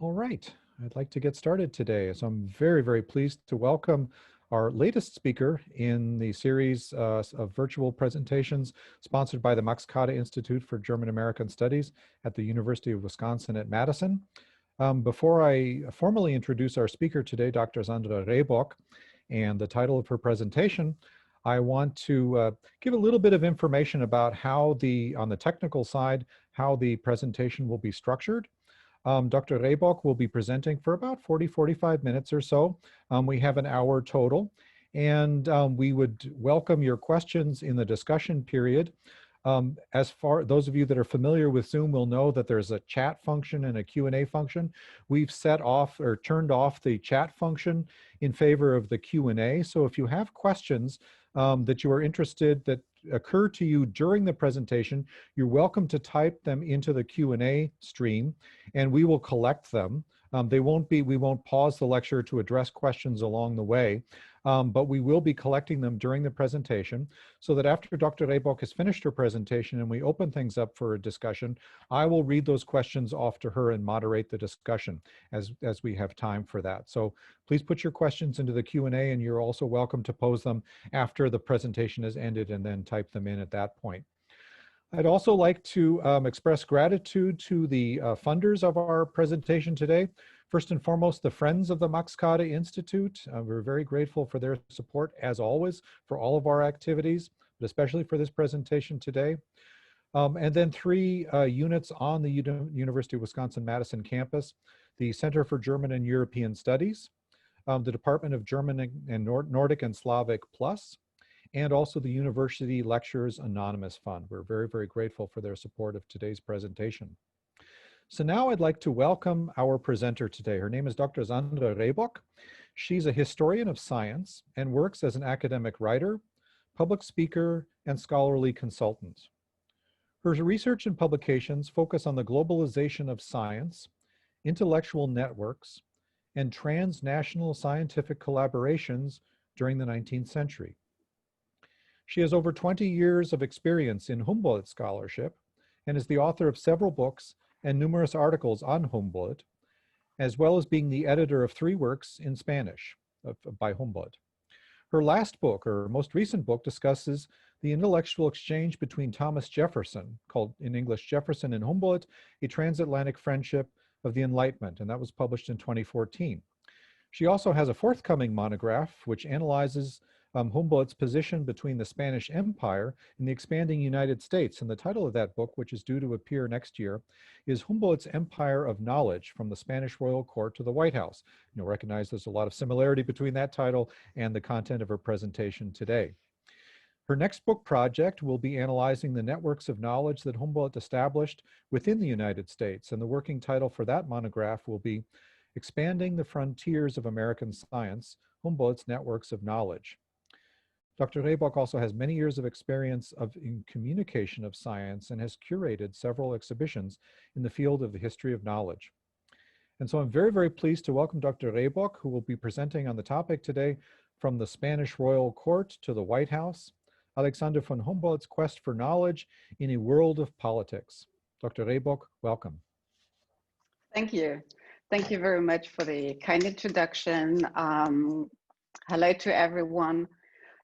All right, I'd like to get started today. So I'm very pleased to welcome our latest speaker in the series of virtual presentations sponsored by the Max Kade Institute for German American Studies at the University of Wisconsin at Madison. Before I formally introduce our speaker today, Dr. Sandra Rebok, and the title of her presentation, I want to give a little bit of information about how on the technical side, how the presentation will be structured. Dr. Rebok will be presenting for about 45 minutes or so. We have an hour total, and we would welcome your questions in the discussion period. Those of you that are familiar with Zoom will know that there's a chat function and a Q&A function. We've set off or turned off the chat function in favor of the Q&A. So if you have questions that you are interested that occur to you during the presentation, you're welcome to type them into the Q&A stream, and we will collect them. We won't pause the lecture to address questions along the way, but we will be collecting them during the presentation so that after Dr. Rebok has finished her presentation and we open things up for a discussion, I will read those questions off to her and moderate the discussion as we have time for that. So please put your questions into the Q&A, and you're also welcome to pose them after the presentation has ended and then type them in at that point. I'd also like to express gratitude to the funders of our presentation today. First and foremost, the Friends of the Max Kade Institute. We're very grateful for their support, as always, for all of our activities, but especially for this presentation today. And then three units on the University of Wisconsin-Madison campus: the Center for German and European Studies, the Department of German and Nordic and Slavic Plus, and also the University Lectures Anonymous Fund. We're very grateful for their support of today's presentation. So now I'd like to welcome our presenter today. Her name is Dr. Sandra Rebok. She's a historian of science and works as an academic writer, public speaker, and scholarly consultant. Her research and publications focus on the globalization of science, intellectual networks, and transnational scientific collaborations during the 19th century. She has over 20 years of experience in Humboldt scholarship and is the author of several books and numerous articles on Humboldt, as well as being the editor of 3 works in Spanish by Humboldt. Her last book, or most recent book, discusses the intellectual exchange between Thomas Jefferson, called in English Jefferson and Humboldt, A Transatlantic Friendship of the Enlightenment, and that was published in 2014. She also has a forthcoming monograph which analyzes Humboldt's position between the Spanish Empire and the expanding United States. And the title of that book, which is due to appear next year, is Humboldt's Empire of Knowledge from the Spanish Royal Court to the White House. You'll recognize there's a lot of similarity between that title and the content of her presentation today. Her next book project will be analyzing the networks of knowledge that Humboldt established within the United States. And the working title for that monograph will be Expanding the Frontiers of American Science, Humboldt's Networks of Knowledge. Dr. Rebok also has many years of experience in communication of science and has curated several exhibitions in the field of the history of knowledge. And so I'm very pleased to welcome Dr. Rebok, who will be presenting on the topic today, From the Spanish Royal Court to the White House, Alexander von Humboldt's Quest for Knowledge in a World of Politics. Dr. Rebok, welcome. Thank you. Thank you very much for the kind introduction. Hello to everyone.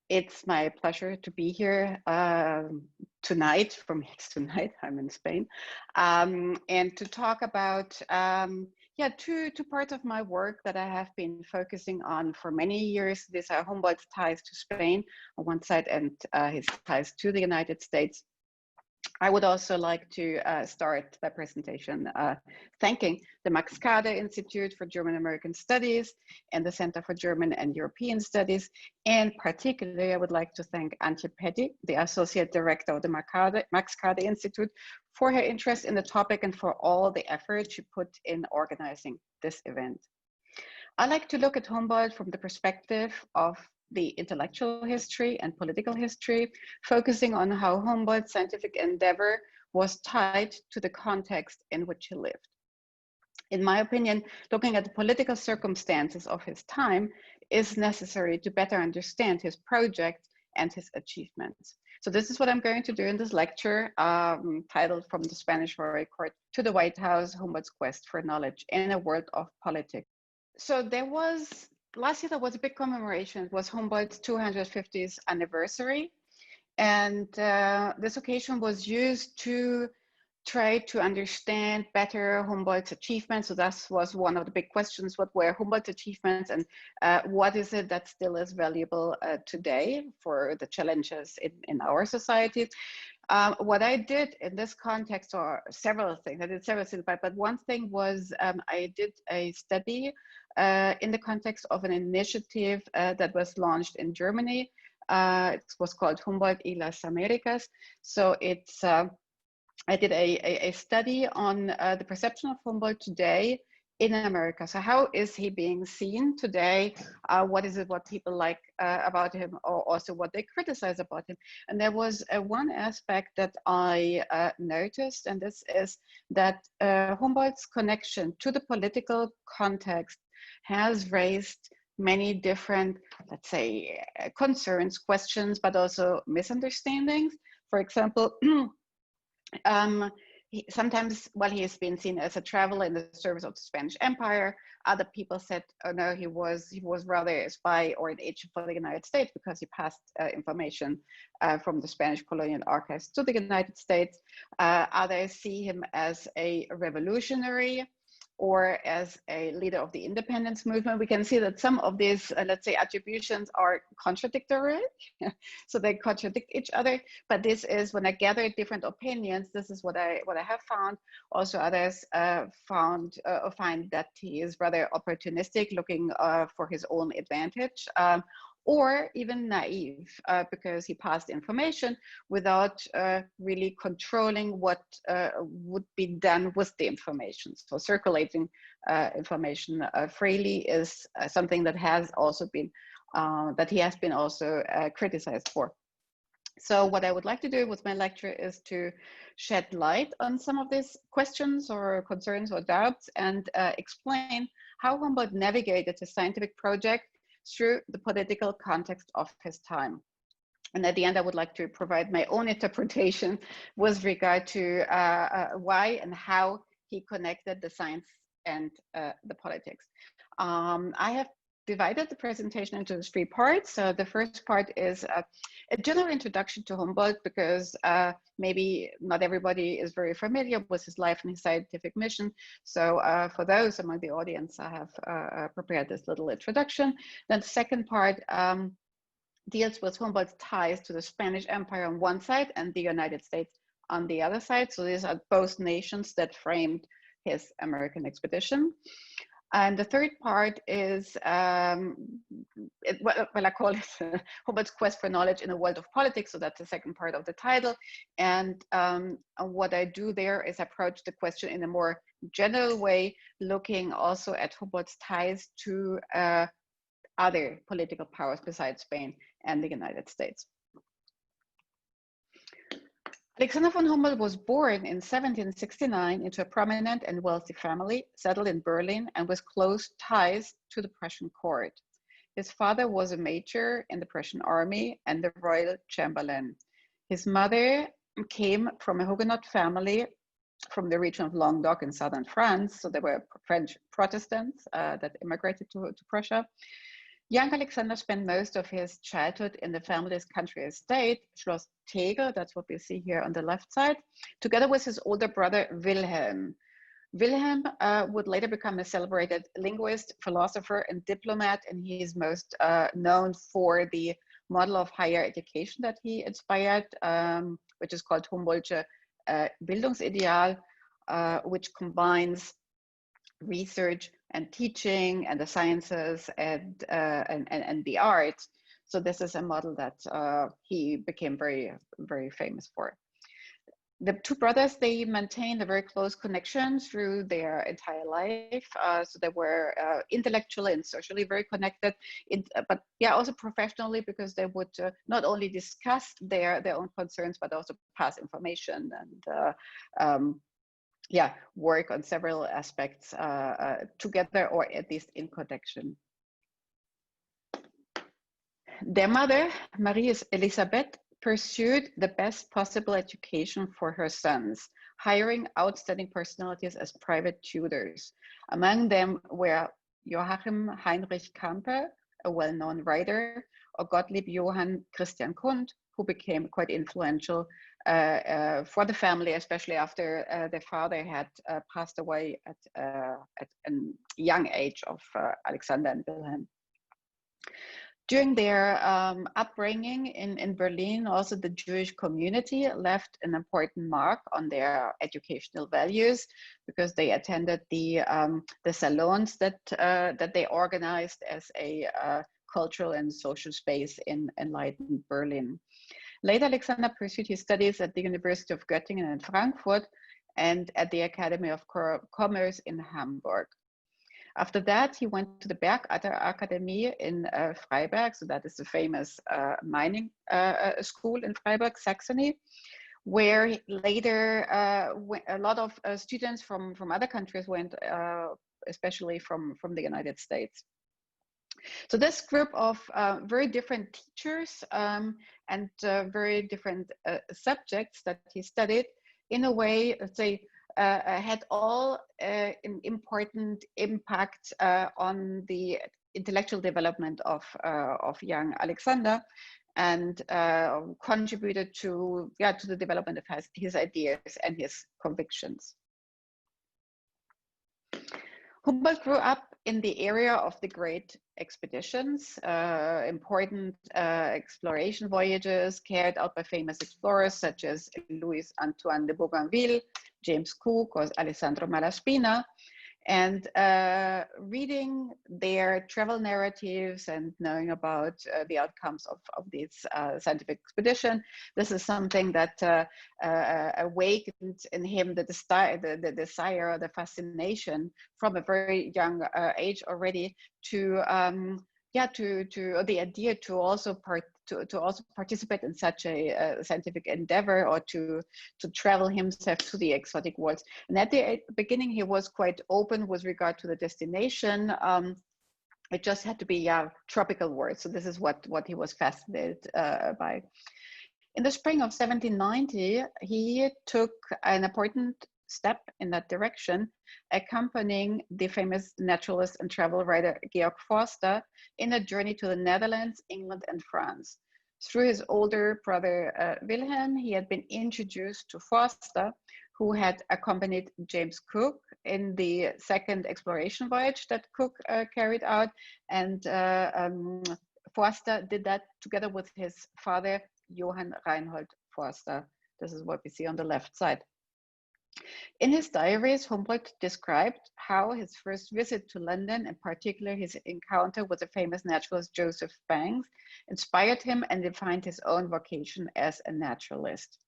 It's my pleasure to be here tonight, from tonight, I'm in Spain, and to talk about two parts of my work that I have been focusing on for many years. These are Humboldt's ties to Spain on one side and his ties to the United States. I would also like to start the presentation thanking the Max Kade Institute for German American Studies and the Center for German and European Studies. And particularly, I would like to thank Antje Petty, the Associate Director of the Max Kade Institute, for her interest in the topic and for all the effort she put in organizing this event. I like to look at Humboldt from the perspective of the intellectual history and political history, focusing on how Humboldt's scientific endeavor was tied to the context in which he lived. In my opinion, looking at the political circumstances of his time is necessary to better understand his project and his achievements. So this is what I'm going to do in this lecture, titled From the Spanish Royal Court to the White House, Humboldt's Quest for Knowledge in a World of Politics. So last year there was a big commemoration. It was Humboldt's 250th anniversary. And this occasion was used to try to understand better Humboldt's achievements. So that was one of the big questions: what were Humboldt's achievements, and what is it that still is valuable today for the challenges in our societies? What I did in this context, or several things, I did several things, but one thing was I did a study in the context of an initiative that was launched in Germany. It was called Humboldt y las Américas. So it's I did a study on the perception of Humboldt today in America. So how is he being seen today? What is it what people like about him, or also what they criticize about him? And there was one aspect that I noticed, and this is that Humboldt's connection to the political context has raised many different, let's say, concerns, questions, but also misunderstandings. For example, sometimes, while he has been seen as a traveler in the service of the Spanish Empire, other people said, oh no, he was rather a spy or an agent for the United States, because he passed information from the Spanish colonial archives to the United States. Others see him as a revolutionary or as a leader of the independence movement. We can see that some of these, let's say, attributions are contradictory. So they contradict each other. But this is, when I gather different opinions, this is what I have found. Also, others find that he is rather opportunistic, looking for his own advantage. Or even naive, because he passed information without really controlling what would be done with the information. So circulating information freely is something that has also been, that he has been also criticized for. So what I would like to do with my lecture is to shed light on some of these questions or concerns or doubts, and explain how Humboldt navigated the scientific project through the political context of his time. And at the end, I would like to provide my own interpretation with regard to why and how he connected the science and the politics. I have divided the presentation into 3 parts. So the first part is a general introduction to Humboldt, because maybe not everybody is very familiar with his life and his scientific mission. So for those among the audience, I have prepared this little introduction. Then the second part deals with Humboldt's ties to the Spanish Empire on one side and the United States on the other side. So these are both nations that framed his American expedition. And the third part is, I call it Humboldt's Quest for Knowledge in a World of Politics. So that's the second part of the title. And what I do there is approach the question in a more general way, looking also at Humboldt's ties to other political powers besides Spain and the United States. Alexander von Humboldt was born in 1769 into a prominent and wealthy family, settled in Berlin, and with close ties to the Prussian court. His father was a major in the Prussian army and the royal chamberlain. His mother came from a Huguenot family from the region of Languedoc in southern France. So they were French Protestants that immigrated to Prussia. Young Alexander spent most of his childhood in the family's country estate, Schloss Tegel, that's what we see here on the left side, together with his older brother, Wilhelm. Wilhelm would later become a celebrated linguist, philosopher, and diplomat, and he is most known for the model of higher education that he inspired, which is called Humboldt's Bildungsideal, which combines research and teaching and the sciences and the arts. So this is a model that he became very, very famous for. The 2 brothers, they maintained a very close connection through their entire life. So they were intellectually and socially very connected, but yeah, also professionally, because they would not only discuss their own concerns, but also pass information and yeah, work on several aspects together, or at least in connection. Their mother, Marie Elisabeth, pursued the best possible education for her sons, hiring outstanding personalities as private tutors. Among them were Joachim Heinrich Campe, a well-known writer, or Gottlieb Johann Christian Kund, who became quite influential for the family, especially after their father had passed away at a young age of Alexander and Wilhelm. During their upbringing in Berlin, also the Jewish community left an important mark on their educational values because they attended the salons that they organized as a cultural and social space in enlightened Berlin. Later, Alexander pursued his studies at the University of Göttingen and Frankfurt and at the Academy of Commerce in Hamburg. After that, he went to the Bergarter Akademie in Freiberg, so that is the famous mining school in Freiberg, Saxony, where later a lot of students from other countries went, especially from the United States. So this group of very different teachers and very different subjects that he studied, in a way, let's say, had all an important impact on the intellectual development of young Alexander, and contributed to the development of his ideas and his convictions. Humboldt grew up in the area of the great expeditions, important exploration voyages carried out by famous explorers such as Louis Antoine de Bougainville, James Cook, or Alessandro Malaspina. And reading their travel narratives and knowing about the outcomes of this scientific expedition, this is something that awakened in him the desire, the fascination from a very young age already to the idea to also participate in such a scientific endeavor, or to travel himself to the exotic worlds. And at the beginning, he was quite open with regard to the destination. It just had to be tropical worlds. So this is what he was fascinated by. In the spring of 1790, he took an important step in that direction, accompanying the famous naturalist and travel writer Georg Forster in a journey to the Netherlands, England, and France. Through his older brother Wilhelm, he had been introduced to Forster, who had accompanied James Cook in the second exploration voyage that Cook carried out. And Forster did that together with his father, Johann Reinhold Forster. This is what we see on the left side. In his diaries, Humboldt described how his first visit to London, in particular his encounter with the famous naturalist Joseph Banks, inspired him and defined his own vocation as a naturalist.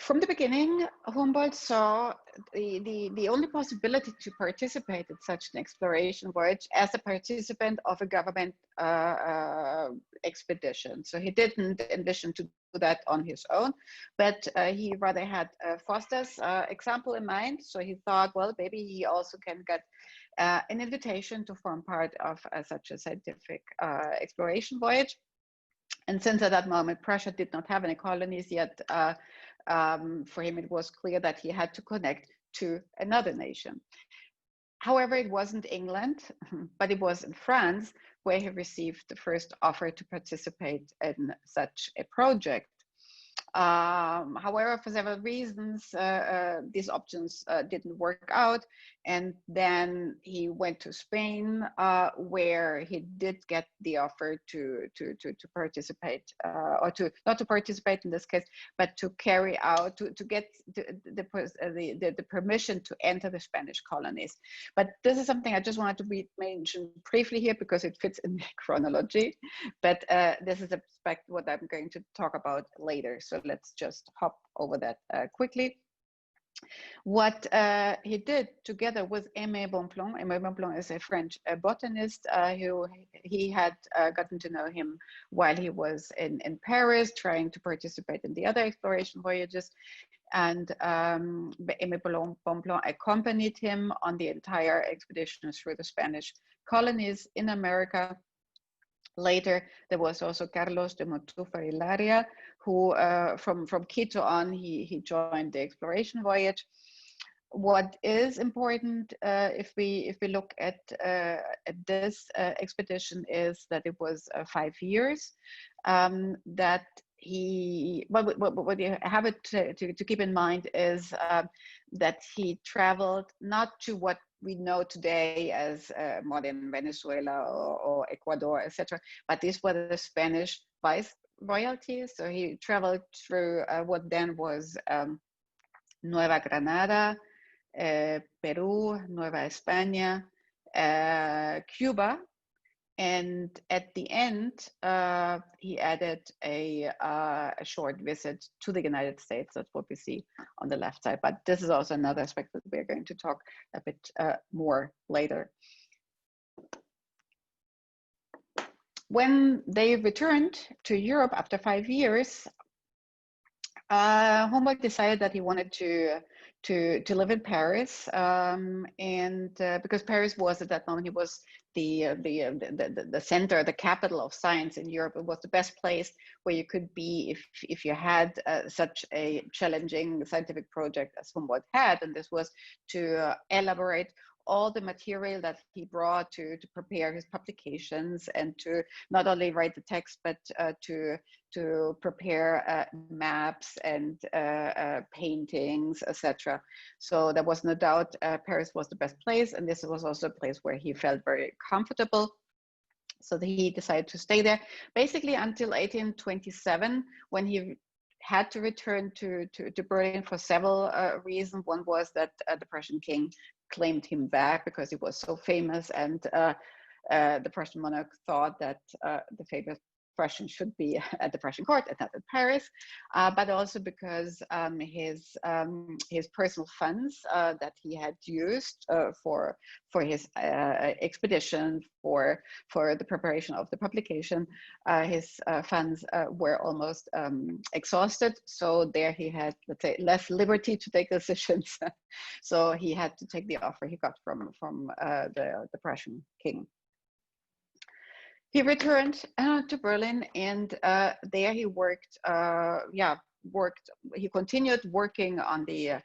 From the beginning, Humboldt saw the only possibility to participate in such an exploration voyage as a participant of a government expedition. So he didn't envision to do that on his own, but he rather had Forster's example in mind. So he thought, well, maybe he also can get an invitation to form part of such a scientific exploration voyage. And since at that moment, Prussia did not have any colonies yet, for him, it was clear that he had to connect to another nation. However, it wasn't England, but it was in France where he received the first offer to participate in such a project. However, for several reasons, these options didn't work out. And then he went to Spain, where he did get the offer to participate, or to not to participate in this case, but to carry out, to get the permission to enter the Spanish colonies. But this is something I just wanted to mention briefly here because it fits in the chronology. But this is what I'm going to talk about later. So let's just hop over that quickly. What he did together with Aimé Bonpland. Aimé Bonpland is a French botanist who he had gotten to know him while he was in Paris, trying to participate in the other exploration voyages. And Aimé Bonpland accompanied him on the entire expedition through the Spanish colonies in America. Later, there was also Carlos de Montúfar Hilaria, who from Quito on, he joined the exploration voyage. What is important if we look at this expedition is that it was 5 years, that what you have to keep in mind is that he traveled not to what we know today as modern Venezuela or Ecuador, etc., but these were the Spanish viceroyalties. So he traveled through what then was Nueva Granada, Peru, Nueva España, Cuba, and at the end, he added a short visit to the United States. That's what we see on the left side. But this is also another aspect that we're going to talk a bit more later. When they returned to Europe after 5 years, Humboldt decided that he wanted to live in Paris, and because Paris was at that moment, it was the center, the capital of science in Europe. It was the best place where you could be if you had such a challenging scientific project as Humboldt had, and this was to elaborate all the material that he brought to prepare his publications, and to not only write the text, but to prepare maps and paintings, etc. So there was no doubt Paris was the best place, and this was also a place where he felt very comfortable. So he decided to stay there basically until 1827, when he had to return to Berlin for several reasons. One was that the Prussian king claimed him back because he was so famous, and the Prussian monarch thought that the famous Prussian should be at the Prussian court and not in Paris, but also because his personal funds that he had used for his expedition, for the preparation of the publication, his funds were almost exhausted. So there he had, let's say, less liberty to take decisions. So he had to take the offer he got from the Prussian king. He returned to Berlin, and there he worked. He continued working on the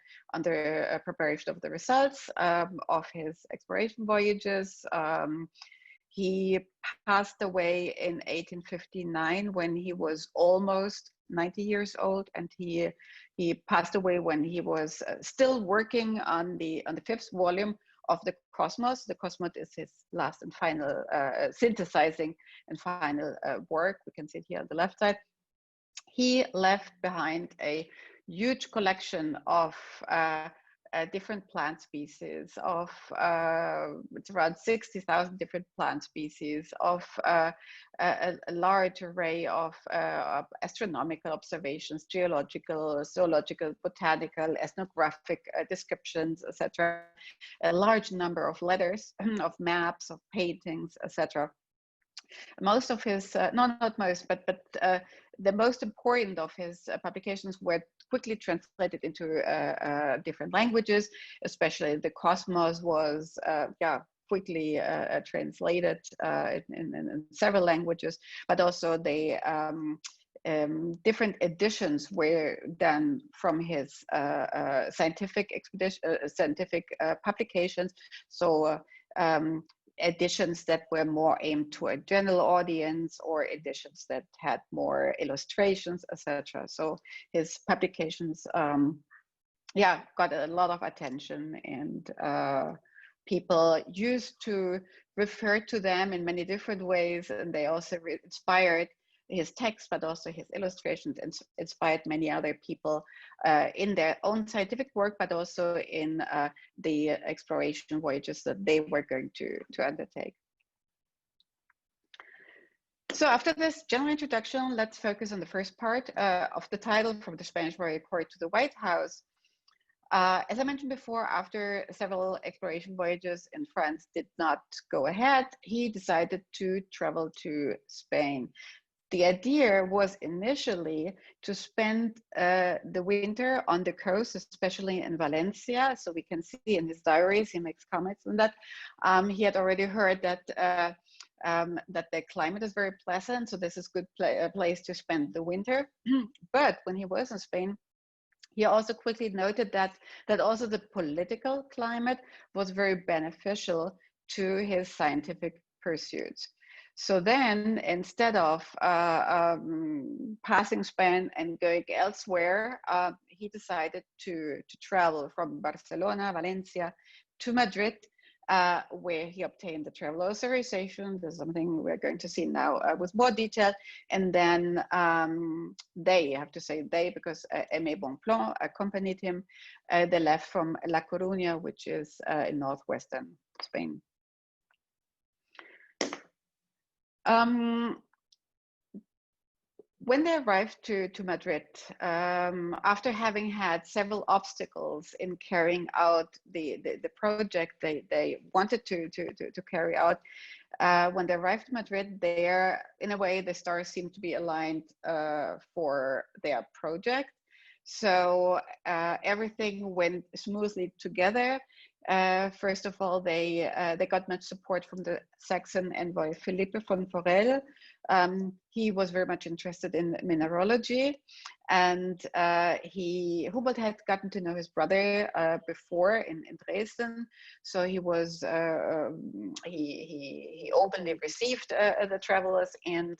preparation of the results of his exploration voyages. He passed away in 1859 when he was almost 90 years old, and he passed away when he was still working on the 5th volume of the Cosmos. The Cosmos is his last and final synthesizing and final work. We can see it here on the left side. He left behind a huge collection of different plant species, of it's around 60,000 different plant species, of a large array of astronomical observations, geological, zoological, botanical, ethnographic descriptions, etc. A large number of letters, of maps, of paintings, etc. Most of his, not most, but the most important of his publications were quickly translated into different languages. Especially the Cosmos was quickly translated in several languages, but also the different editions were done from his scientific expedition, scientific publications. So editions that were more aimed to a general audience, or editions that had more illustrations, etc. So his publications, got a lot of attention, and people used to refer to them in many different ways, and they also inspired his text, but also his illustrations, and inspired many other people in their own scientific work, but also in the exploration voyages that they were going to undertake. So after this general introduction, let's focus on the first part of the title, From the Spanish Royal Court to the White House. As I mentioned before, after several exploration voyages in France did not go ahead, he decided to travel to Spain. The idea was initially to spend the winter on the coast, especially in Valencia. So we can see in his diaries, he makes comments on that. He had already heard that that the climate is very pleasant, so this is a good place to spend the winter. But when he was in Spain, he also quickly noted that also the political climate was very beneficial to his scientific pursuits. So then, instead of passing Spain and going elsewhere, he decided to travel from Barcelona, Valencia, to Madrid, where he obtained the travel authorization. There's something we're going to see now with more detail. And then they, I have to say they, because Aimé Bonpland accompanied him. They left from La Coruña, which is in northwestern Spain. When they arrived to Madrid, after having had several obstacles in carrying out the project they wanted to carry out, when they arrived in Madrid, there, in a way, the stars seemed to be aligned for their project. So everything went smoothly together. First of all, they got much support from the Saxon envoy Philippe von Forel. He was very much interested in mineralogy, and Humboldt had gotten to know his brother before in Dresden, so he was he openly received the travelers, and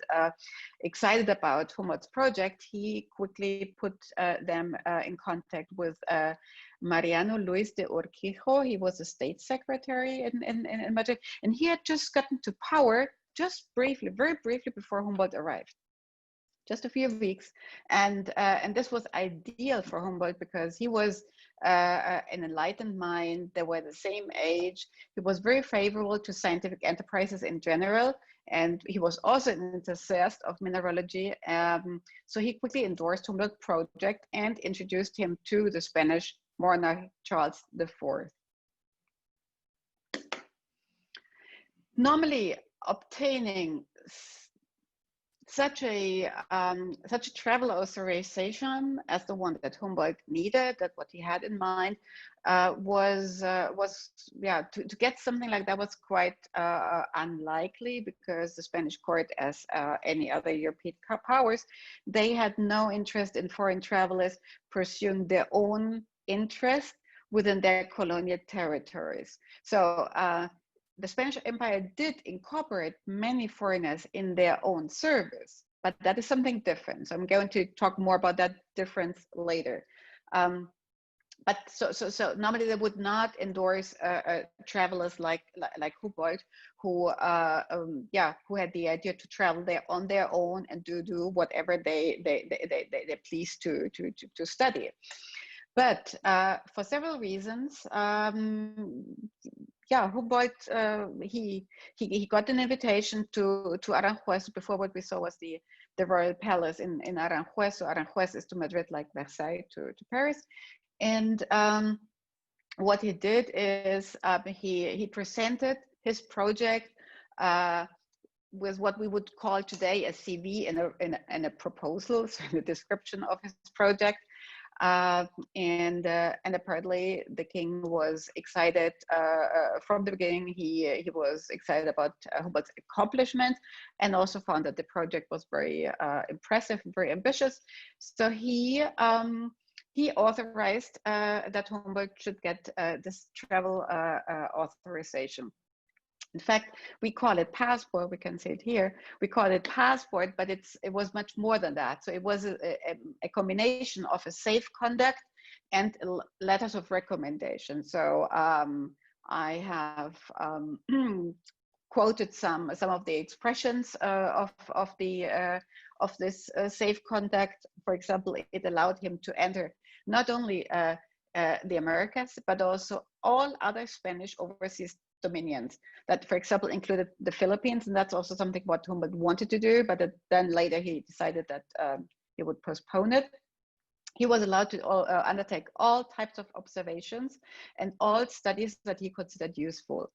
excited about Humboldt's project, he quickly put them in contact with Mariano Luis de Urquijo. He was a state secretary in Madrid, and he had just gotten to power just briefly, very briefly before Humboldt arrived, just a few weeks. And this was ideal for Humboldt because he was an enlightened mind. They were the same age. He was very favorable to scientific enterprises in general. And he was also an enthusiast of mineralogy. So he quickly endorsed Humboldt's project and introduced him to the Spanish monarch Charles IV. Normally, obtaining such a travel authorization as the one that Humboldt needed, that what he had in mind, was to get something like that was quite unlikely, because the Spanish court, as any other European powers, they had no interest in foreign travelers pursuing their own interest within their colonial territories. So the Spanish Empire did incorporate many foreigners in their own service, but that is something different. So I'm going to talk more about that difference later. But so normally they would not endorse travelers like Humboldt, who had the idea to travel there on their own and do whatever they please to study. But for several reasons, Humboldt, he got an invitation to Aranjuez. Before, what we saw was the royal palace in Aranjuez. So Aranjuez is to Madrid like Versailles to Paris. And what he did is he presented his project with what we would call today a CV and a proposal, so the description of his project. And apparently the king was excited from the beginning. He was excited about Humboldt's accomplishment, and also found that the project was very impressive and very ambitious. So he authorized that Humboldt should get this travel authorization. In fact, we call it passport. We can see it here. We call it passport, but it was much more than that. So it was a combination of a safe conduct and letters of recommendation. So I have quoted some of the expressions of this safe conduct. For example, it allowed him to enter not only the Americas, but also all other Spanish overseas dominions that, for example, included the Philippines. And that's also something what Humboldt wanted to do, but then later he decided that he would postpone it. He was allowed to undertake all types of observations and all studies that he considered useful.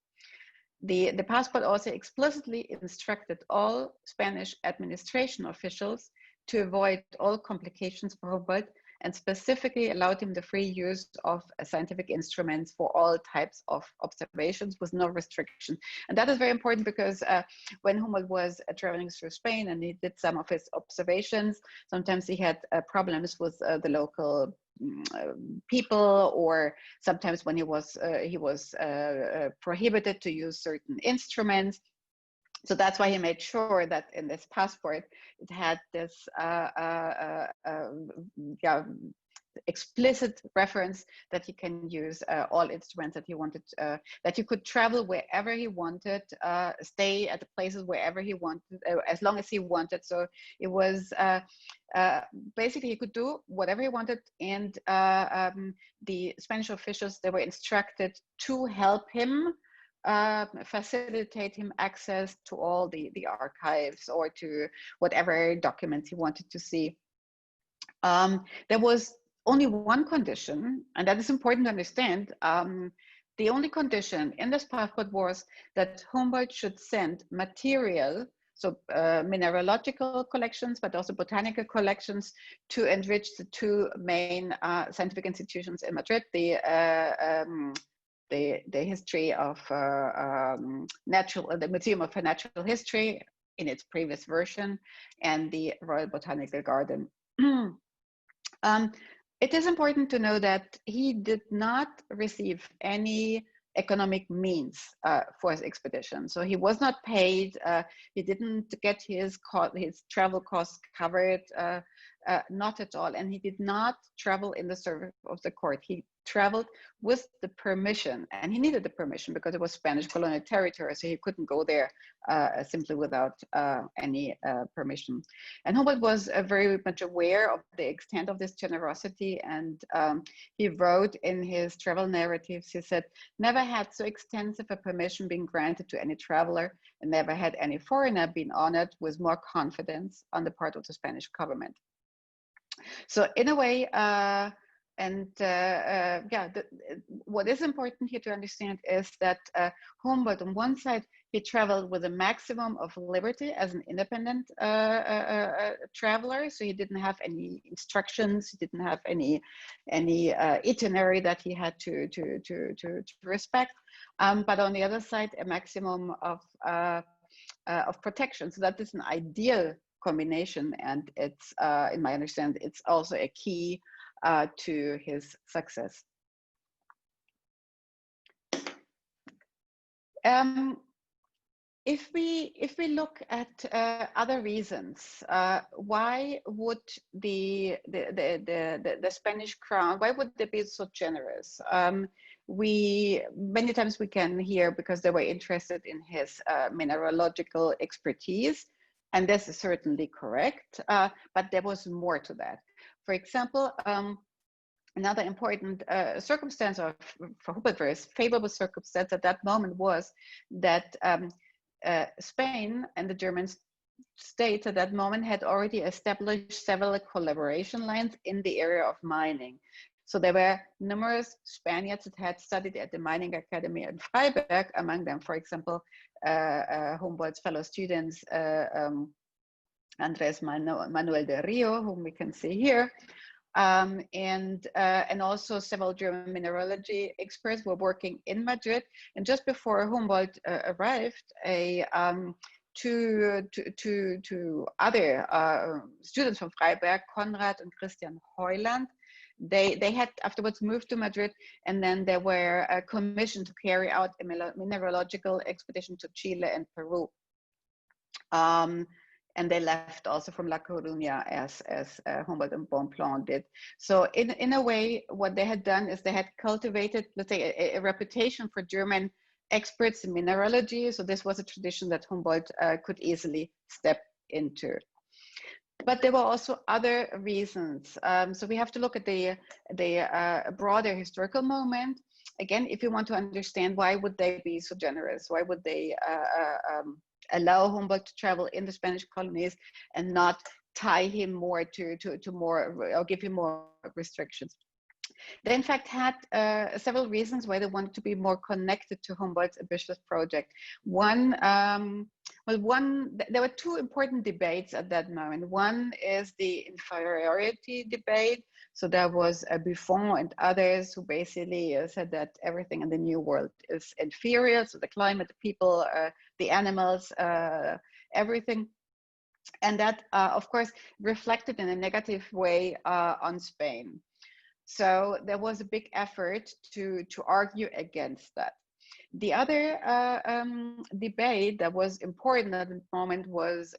The passport also explicitly instructed all Spanish administration officials to avoid all complications for Humboldt and specifically allowed him the free use of scientific instruments for all types of observations with no restriction. And that is very important because when Humboldt was traveling through Spain and he did some of his observations, sometimes he had problems with the local people, or sometimes when he was prohibited to use certain instruments. So that's why he made sure that in this passport it had this explicit reference that he can use all instruments that he wanted, that he could travel wherever he wanted, stay at the places wherever he wanted, as long as he wanted. So it was basically he could do whatever he wanted, and the Spanish officials, they were instructed to help him, facilitate him access to all the archives or to whatever documents he wanted to see. There was only one condition, and that is important to understand. The only condition in this passport was that Humboldt should send material, so mineralogical collections, but also botanical collections, to enrich the two main scientific institutions in Madrid, the history of the Museum of Natural History in its previous version, and the Royal Botanical Garden. It is important to know that he did not receive any economic means for his expedition. So he was not paid, he didn't get his travel costs covered, not at all. And he did not travel in the service of the court. He traveled with the permission, and he needed the permission because it was Spanish colonial territory, so he couldn't go there simply without any permission. And Humboldt was very much aware of the extent of this generosity, and he wrote in his travel narratives, he said, "Never had so extensive a permission been granted to any traveler, and never had any foreigner been honored with more confidence on the part of the Spanish government." So in a way, what is important here to understand is that Humboldt, on one side, he traveled with a maximum of liberty as an independent traveler. So he didn't have any instructions, he didn't have any itinerary that he had to respect. But on the other side, a maximum of protection. So that is an ideal combination, and it's, in my understanding, it's also a key to his success. If we look at other reasons, why would the Spanish crown, why would they be so generous? Many times we can hear because they were interested in his mineralogical expertise, and this is certainly correct, but there was more to that. For example, another important circumstance, or for Humboldt, very favorable circumstance at that moment, was that Spain and the German states at that moment had already established several collaboration lines in the area of mining. So there were numerous Spaniards that had studied at the Mining Academy at Freiberg, among them, for example, Humboldt's fellow students, Andres Manuel de Rio, whom we can see here, and also several German mineralogy experts were working in Madrid. And just before Humboldt arrived, two other students from Freiberg, Konrad and Christian Heuland, they had afterwards moved to Madrid, and then they were commissioned to carry out a mineralogical expedition to Chile and Peru. And they left also from La Coruña as Humboldt and Bonpland did. So in a way, what they had done is they had cultivated, let's say, a reputation for German experts in mineralogy. So this was a tradition that Humboldt could easily step into. But there were also other reasons. So we have to look at the broader historical moment. Again, if you want to understand why would they be so generous, why would they allow Humboldt to travel in the Spanish colonies and not tie him more to more, or give him more restrictions. They in fact had several reasons why they wanted to be more connected to Humboldt's ambitious project. There were two important debates at that moment. One is the inferiority debate. So there was Buffon and others who basically said that everything in the New World is inferior. So the climate, the people, the animals, everything. And that, of course, reflected in a negative way on Spain. So there was a big effort to argue against that. The other debate that was important at the moment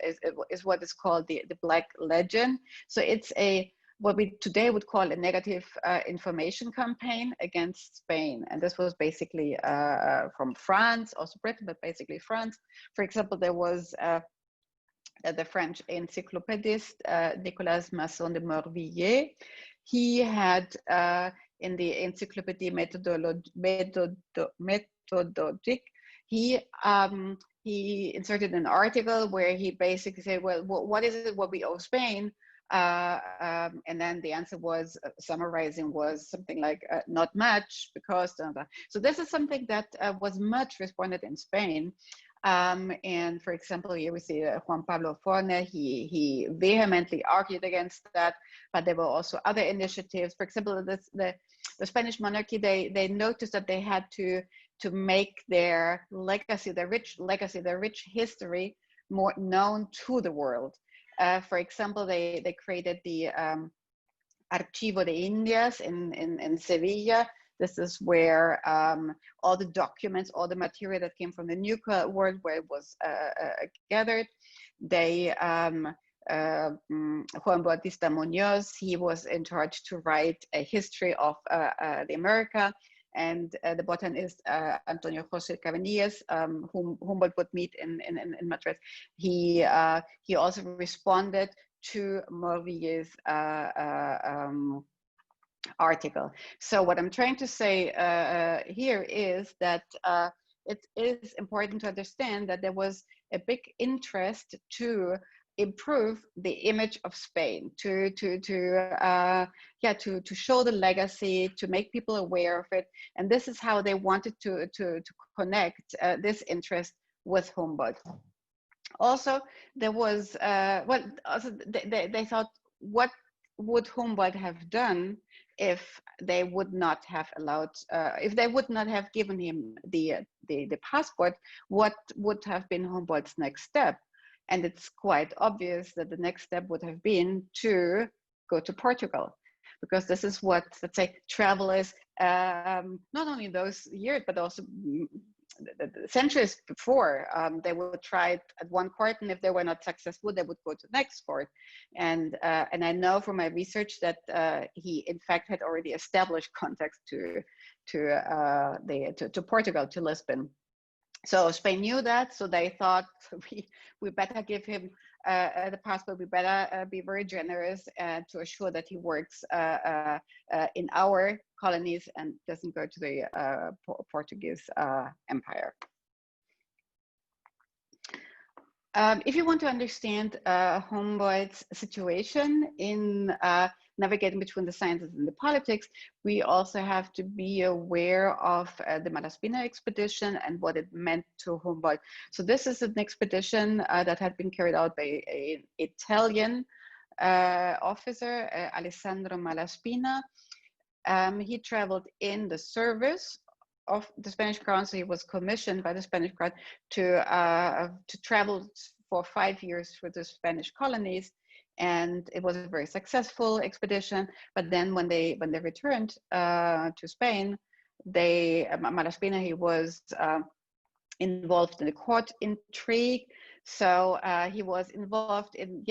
is what is called the Black Legend. So it's what we today would call a negative information campaign against Spain. And this was basically from France, also Britain, but basically France. For example, there was the French encyclopedist Nicolas Masson de Morvilliers. He had in the Encyclopédie Méthodique, he inserted an article where he basically said, well, what is it what we owe Spain? And then the answer was, summarizing, was something like not much, because so this is something that was much responded in Spain. And for example, here we see Juan Pablo Forner, he vehemently argued against that, but there were also other initiatives. For example, the Spanish monarchy, they noticed that they had to make their legacy, their rich legacy, their rich history more known to the world. For example, they created the Archivo de Indias in Sevilla. This is where all the documents, all the material that came from the New World, where it was gathered. They, Juan Bautista Muñoz, he was in charge to write a history of the America. And the botanist Antonio José Cabanillas, whom Humboldt would meet in Madrid, he also responded to Morvilliers' article. So what I'm trying to say here is that it is important to understand that there was a big interest to improve the image of Spain, to show the legacy, to make people aware of it, and this is how they wanted to connect this interest with Humboldt. Also, there was they thought, what would Humboldt have done if they would not have allowed, if they would not have given him the passport? What would have been Humboldt's next step? And it's quite obvious that the next step would have been to go to Portugal, because this is what, let's say, travelers, not only those years, but also the centuries before, they would try at one court, and if they were not successful, they would go to the next court. And I know from my research that he, in fact, had already established contacts to Portugal, to Lisbon. So Spain knew that, so they thought, we better give him the passport. We better be very generous to assure that he works in our colonies and doesn't go to the Portuguese Empire. If you want to understand Humboldt's situation in navigating between the sciences and the politics, we also have to be aware of the Malaspina expedition and what it meant to Humboldt. So this is an expedition that had been carried out by an Italian officer, Alessandro Malaspina. He traveled in the service of the Spanish crown, so he was commissioned by the Spanish crown to travel for 5 years through the Spanish colonies, and it was a very successful expedition. But then when they returned to Spain, Malaspina, he was involved in a court intrigue. So he was involved in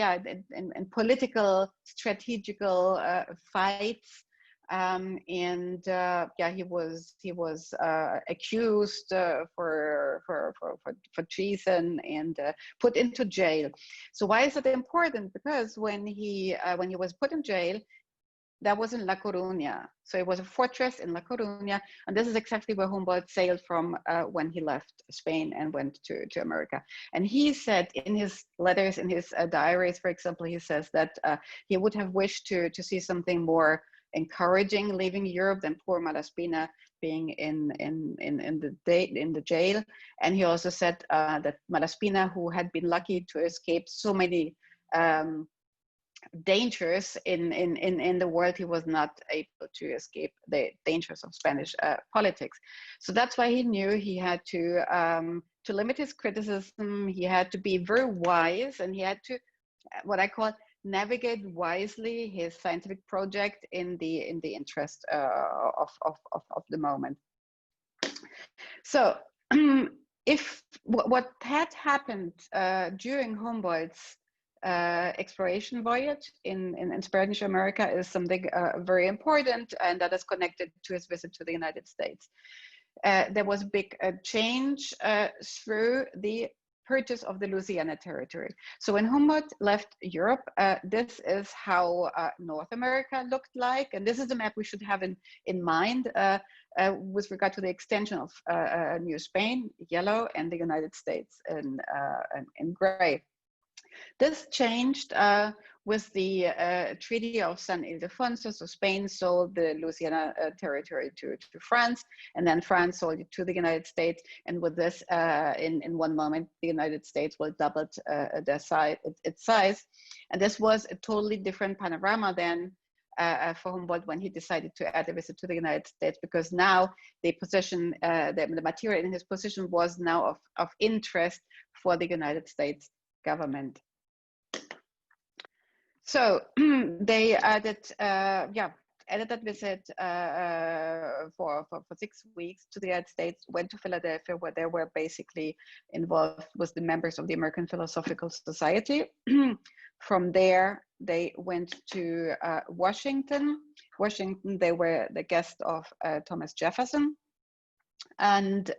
political, strategical fights. He was accused for treason and put into jail. So why is it important? Because when he was put in jail, that was in La Coruña. So it was a fortress in La Coruña, and this is exactly where Humboldt sailed from when he left Spain and went to America. And he said in his letters, in his diaries, for example, he says that he would have wished to see something more encouraging leaving Europe than poor Malaspina being in the jail. And he also said that Malaspina, who had been lucky to escape so many dangers in the world, he was not able to escape the dangers of Spanish politics. So that's why he knew he had to limit his criticism. He had to be very wise, and he had to, what I call, navigate wisely his scientific project in the interest of the moment. So if what had happened during Humboldt's exploration voyage in Spanish America is something very important, and that is connected to his visit to the United States. There was a big change through the purchase of the Louisiana Territory. So when Humboldt left Europe, this is how North America looked like, and this is the map we should have in mind with regard to the extension of New Spain, yellow, and the United States in gray. This changed with the Treaty of San Ildefonso. So Spain sold the Louisiana territory to France, and then France sold it to the United States. And with this, in one moment, the United States will double its size. And this was a totally different panorama than for Humboldt when he decided to add a visit to the United States, because now the position, the material in his position was now of interest for the United States government. So they added that visit for 6 weeks to the United States, went to Philadelphia, where they were basically involved with the members of the American Philosophical Society. From there, they went to Washington. Washington, they were the guest of Thomas Jefferson. And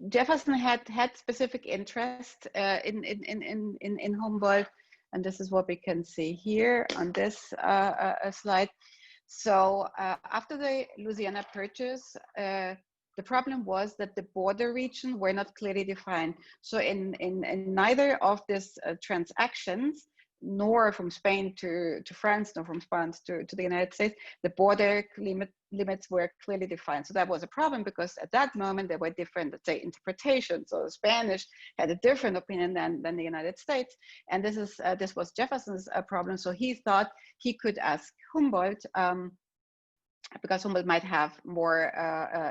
Jefferson had specific interest in Humboldt, and this is what we can see here on this slide. So after the Louisiana Purchase, the problem was that the border region were not clearly defined. So in neither of these transactions, nor from Spain to France, nor from France to the United States, the border limits were clearly defined. So that was a problem, because at that moment there were different, let's say, interpretations. So Spanish had a different opinion than the United States, and this was Jefferson's problem. So he thought he could ask Humboldt, because Humboldt might have more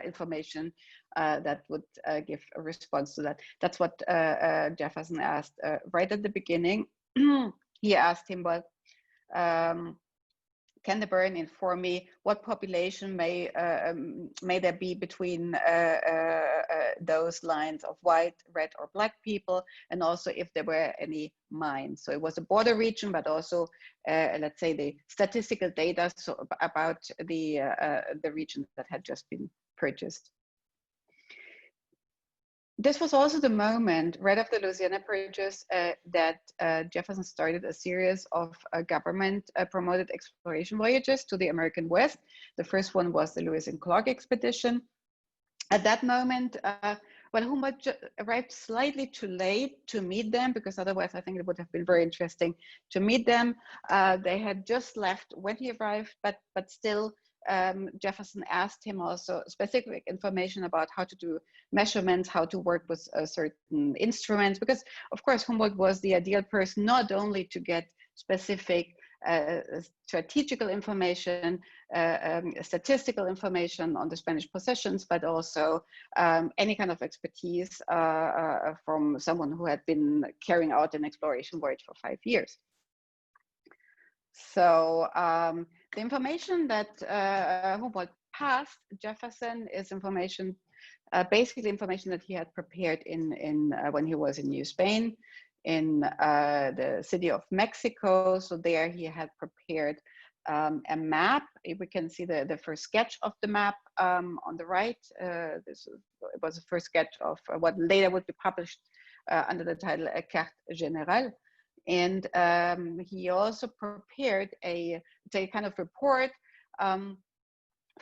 information that would give a response to that. That's what Jefferson asked right at the beginning. He asked Humboldt, can the Baron inform me what population may there be between those lines of white, red, or black people, and also if there were any mines? So it was a border region, but also, let's say, the statistical data about the region that had just been purchased. This was also the moment, right after the Louisiana Purchase, that Jefferson started a series of government-promoted exploration voyages to the American West. The first one was the Lewis and Clark Expedition. At that moment, Humboldt arrived slightly too late to meet them, because otherwise I think it would have been very interesting to meet them. They had just left when he arrived, but still, Jefferson asked him also specific information about how to do measurements, how to work with certain instruments, because of course Humboldt was the ideal person not only to get specific strategical information, statistical information on the Spanish possessions, but also any kind of expertise from someone who had been carrying out an exploration voyage for 5 years. So the information that Humboldt passed Jefferson is information, basically information that he had prepared when he was in New Spain, in the city of Mexico. So there he had prepared a map. We can see the first sketch of the map on the right. This was the first sketch of what later would be published under the title Carte Générale. And he also prepared a kind of report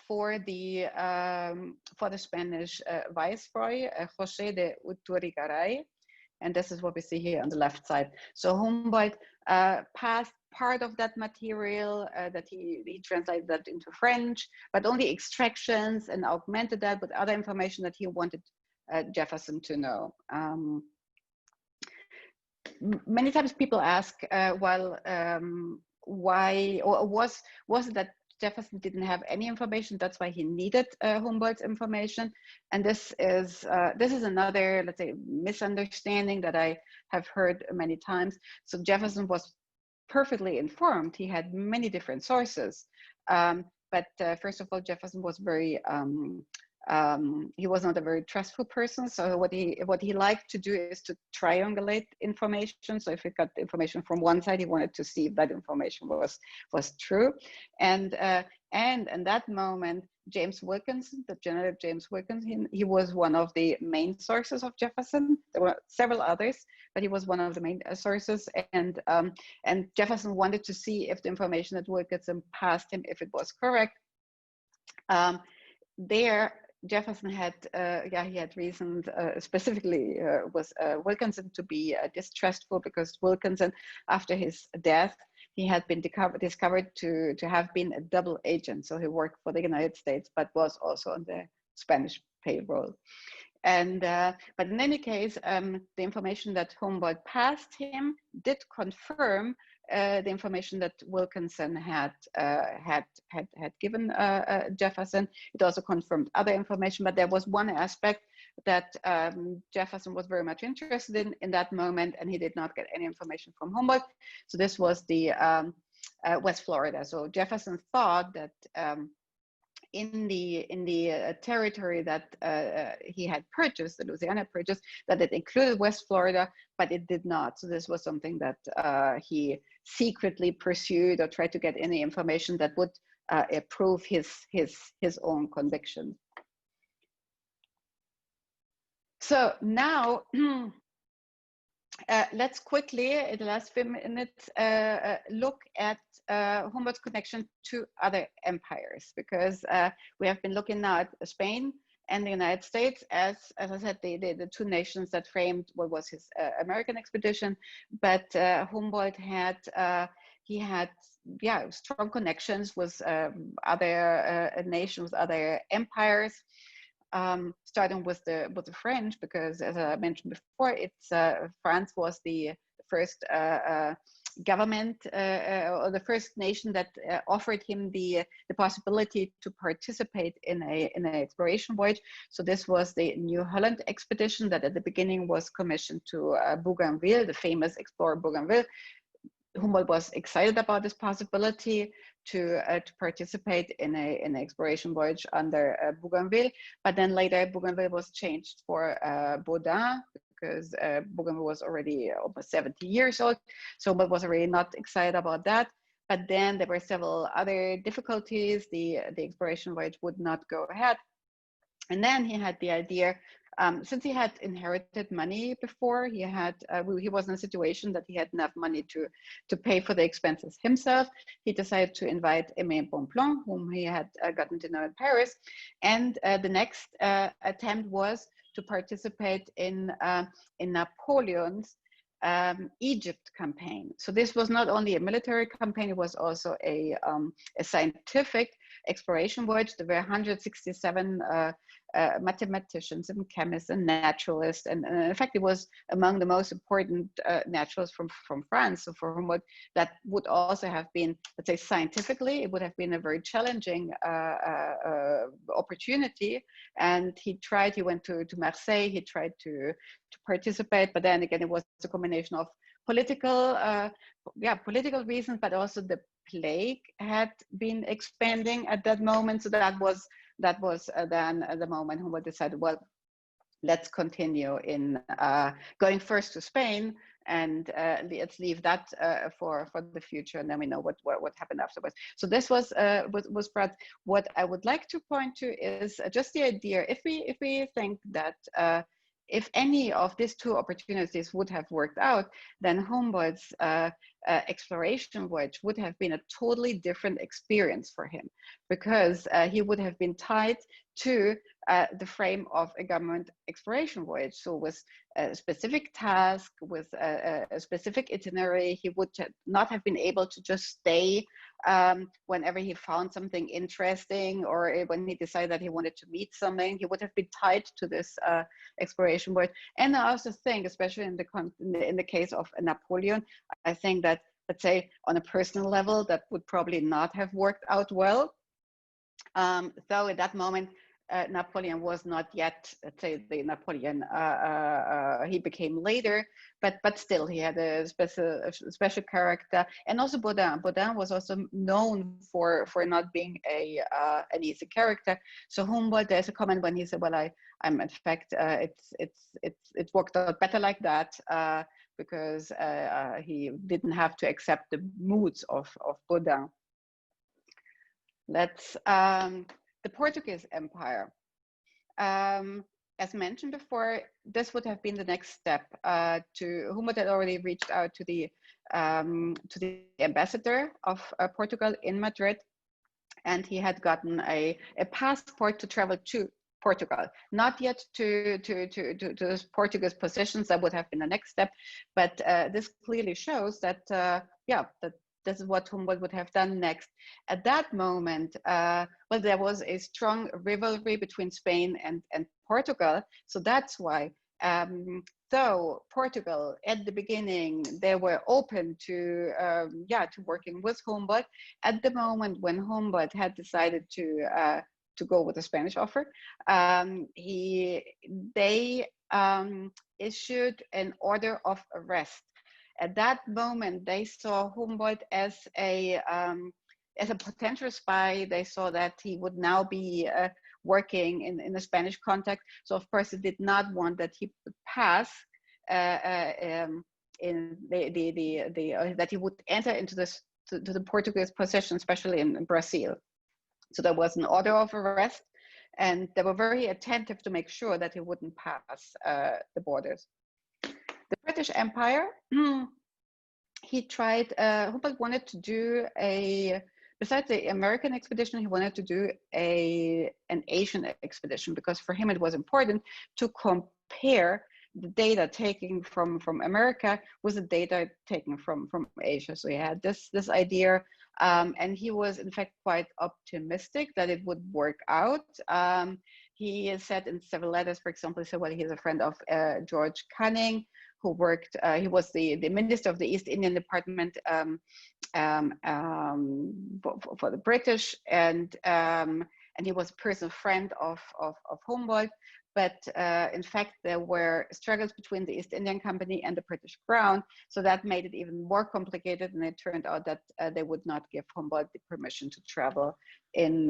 for the Spanish Viceroy, José de Uturigaray. And this is what we see here on the left side. So Humboldt passed part of that material that he translated that into French, but only extractions, and augmented that with other information that he wanted Jefferson to know. many times people ask, why, or was it that Jefferson didn't have any information, that's why he needed Humboldt's information? And this is another, let's say, misunderstanding that I have heard many times. So Jefferson was perfectly informed. He had many different sources. But first of all, Jefferson was very, he was not a very trustful person. So what he liked to do is to triangulate information. So if he got information from one side, he wanted to see if that information was true. And in that moment, James Wilkinson, the General James Wilkinson, he was one of the main sources of Jefferson. There were several others, but he was one of the main sources. And Jefferson wanted to see if the information that Wilkinson passed him, if it was correct. Jefferson had, he had reasons, specifically was Wilkinson to be distrustful, because Wilkinson, after his death, he had been discovered to have been a double agent. So he worked for the United States, but was also on the Spanish payroll. And but in any case, the information that Humboldt passed him did confirm the information that Wilkinson had given Jefferson. It also confirmed other information, but there was one aspect that Jefferson was very much interested in that moment, and he did not get any information from Humboldt. So this was the West Florida. So Jefferson thought that in the territory that he had purchased, the Louisiana purchase, that it included West Florida, but it did not. So this was something that he secretly pursued, or tried to get any information that would prove his own conviction. So now let's quickly, in the last few minutes, look at Humboldt's connection to other empires, because we have been looking now at Spain and the United States as I said, the two nations that framed what was his American expedition. But Humboldt had strong connections with other nations, other empires. Starting with the French, because as I mentioned before, it's France was the first government or the first nation that offered him the possibility to participate in an exploration voyage. So this was the New Holland expedition that at the beginning was commissioned to Bougainville, the famous explorer Bougainville. Humboldt was excited about this possibility to participate in an exploration voyage under Bougainville, but then later Bougainville was changed for Baudin, because Bougainville was already almost 70 years old, so Humboldt was already not excited about that. But then there were several other difficulties. The exploration voyage would not go ahead, and then he had the idea. Since he had inherited money before, he was in a situation that he had enough money to pay for the expenses himself. He decided to invite Aimé Bonpland, whom he had gotten to know in Paris. And the next attempt was to participate in Napoleon's Egypt campaign. So this was not only a military campaign, it was also a scientific exploration voyage. There were 167 mathematicians and chemists and naturalists, and in fact it was among the most important naturalists from France. So for Humboldt, that would also have been, let's say, scientifically, it would have been a very challenging opportunity. And he went to Marseille, he tried to participate, but then again it was a combination of political reasons, but also the plague had been expanding at that moment. So that was then the moment Humboldt decided, well, let's continue in going first to Spain, and let's leave that for the future, and then we know what happened afterwards. So this was brought. What I would like to point to is just the idea, if we think that if any of these two opportunities would have worked out, then Humboldt's exploration voyage would have been a totally different experience for him, because he would have been tied to the frame of a government exploration voyage. So with a specific task, with a specific itinerary, he would not have been able to just stay whenever he found something interesting, or when he decided that he wanted to meet something. He would have been tied to this exploration voyage. And I also think, especially in the case of Napoleon, I think that, let's say, on a personal level, that would probably not have worked out well. So at that moment, Napoleon was not yet, let's say, the Napoleon he became later, but still he had a special character. And also Baudin was also known for not being an easy character. So Humboldt, there's a comment when he said, well, I'm in fact, it's worked out better like that, because he didn't have to accept the moods of Baudin. Let's the Portuguese Empire. As mentioned before, this would have been the next step. Humboldt had already reached out to the ambassador of Portugal in Madrid, and he had gotten a passport to travel to Portugal. Not yet to the Portuguese possessions. That would have been the next step, but this clearly shows that that this is what Humboldt would have done next. At that moment, well, there was a strong rivalry between Spain and Portugal. So that's why, so Portugal at the beginning, they were open to working with Humboldt. At the moment when Humboldt had decided to go with the Spanish offer, they issued an order of arrest. At that moment, they saw Humboldt as a potential spy. They saw that he would now be working in the Spanish context. So of course, they did not want that he would pass that he would enter into this to the Portuguese possession, especially in Brazil. So there was an order of arrest, and they were very attentive to make sure that he wouldn't pass the borders. The British Empire, he tried, Humboldt wanted to do besides the American expedition, he wanted to do an Asian expedition, because for him it was important to compare the data taken from America with the data taken from Asia. So he had this idea, and he was in fact quite optimistic that it would work out. He said in several letters, for example, he said, well, he's a friend of George Canning, who worked, he was the minister of the East Indian Department for the British, and he was a personal friend of Humboldt. But in fact, there were struggles between the East Indian Company and the British Crown, so that made it even more complicated. And it turned out that they would not give Humboldt the permission to travel in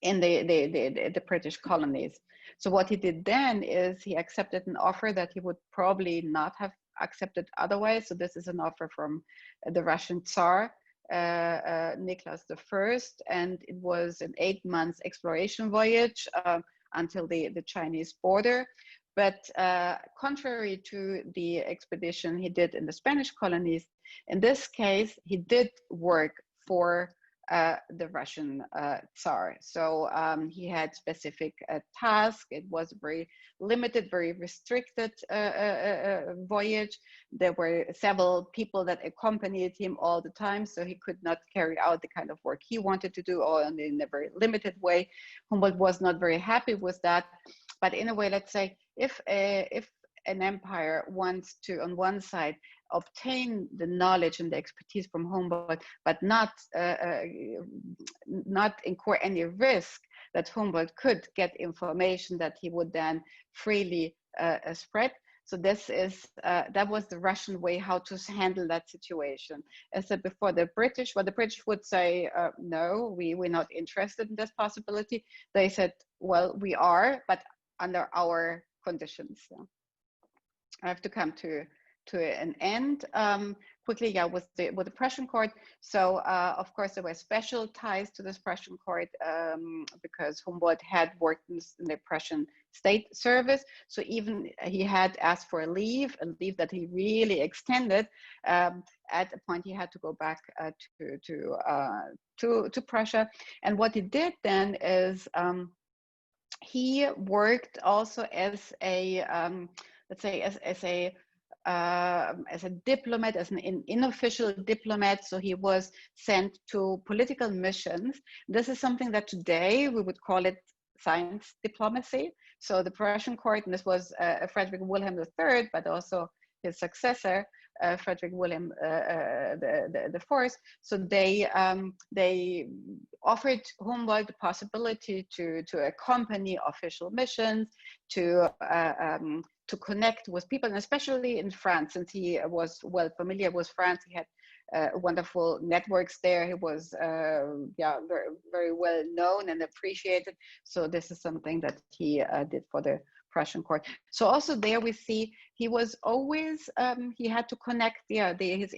the British colonies. So what he did then is he accepted an offer that he would probably not have accepted otherwise. So this is an offer from the Russian Tsar, Nicholas I, and it was an 8-month exploration voyage until the Chinese border. But contrary to the expedition he did in the Spanish colonies, in this case, he did work for the Russian Tsar. So he had specific tasks. It was a very limited, very restricted voyage. There were several people that accompanied him all the time, so he could not carry out the kind of work he wanted to do, or in a very limited way. Humboldt was not very happy with that. But in a way, let's say, if an empire wants to, on one side, obtain the knowledge and the expertise from Humboldt, but not incur any risk that Humboldt could get information that he would then freely spread. So this is that was the Russian way how to handle that situation. As I said before, the British would say, no, we're not interested in this possibility. They said, well, we are, but under our conditions. So I have to come to an end quickly, with the Prussian court. So of course there were special ties to this Prussian court because Humboldt had worked in the Prussian state service. So even he had asked for a leave that he really extended. At a point he had to go back to Prussia. And what he did then is he worked also as a, let's say, as a diplomat, as an unofficial diplomat. So he was sent to political missions. This is something that today we would call it science diplomacy. So the Prussian court, and this was Frederick William III, but also his successor, Frederick William the Fourth. So they offered Humboldt the possibility to accompany official missions, to connect with people, and especially in France, since he was well familiar with France. He had wonderful networks there. He was yeah, very, very well known and appreciated. So this is something that he did for the Prussian court. So also there we see he was always he had to connect his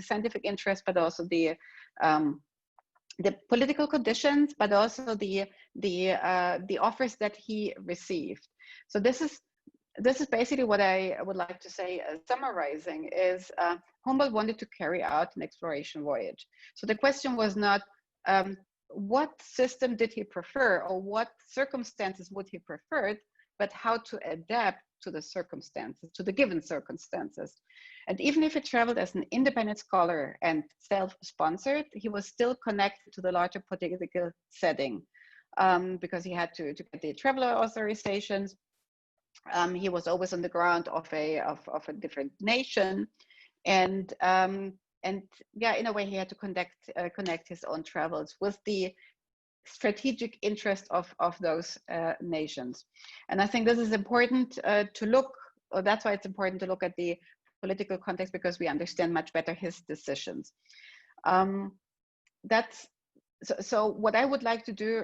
scientific interest, but also the political conditions, but also the offers that he received. So this is basically what I would like to say, summarizing, is Humboldt wanted to carry out an exploration voyage. So the question was not what system did he prefer or what circumstances would he prefer, but how to adapt to the circumstances, to the given circumstances. And even if he traveled as an independent scholar and self-sponsored, he was still connected to the larger political setting because he had to get the traveler authorizations. He was always on the ground of a different nation, and yeah, in a way, he had to connect his own travels with the strategic interest of those nations. And I think this is important to look, or that's why it's important to look at the political context, because we understand much better his decisions. That's so what I would like to do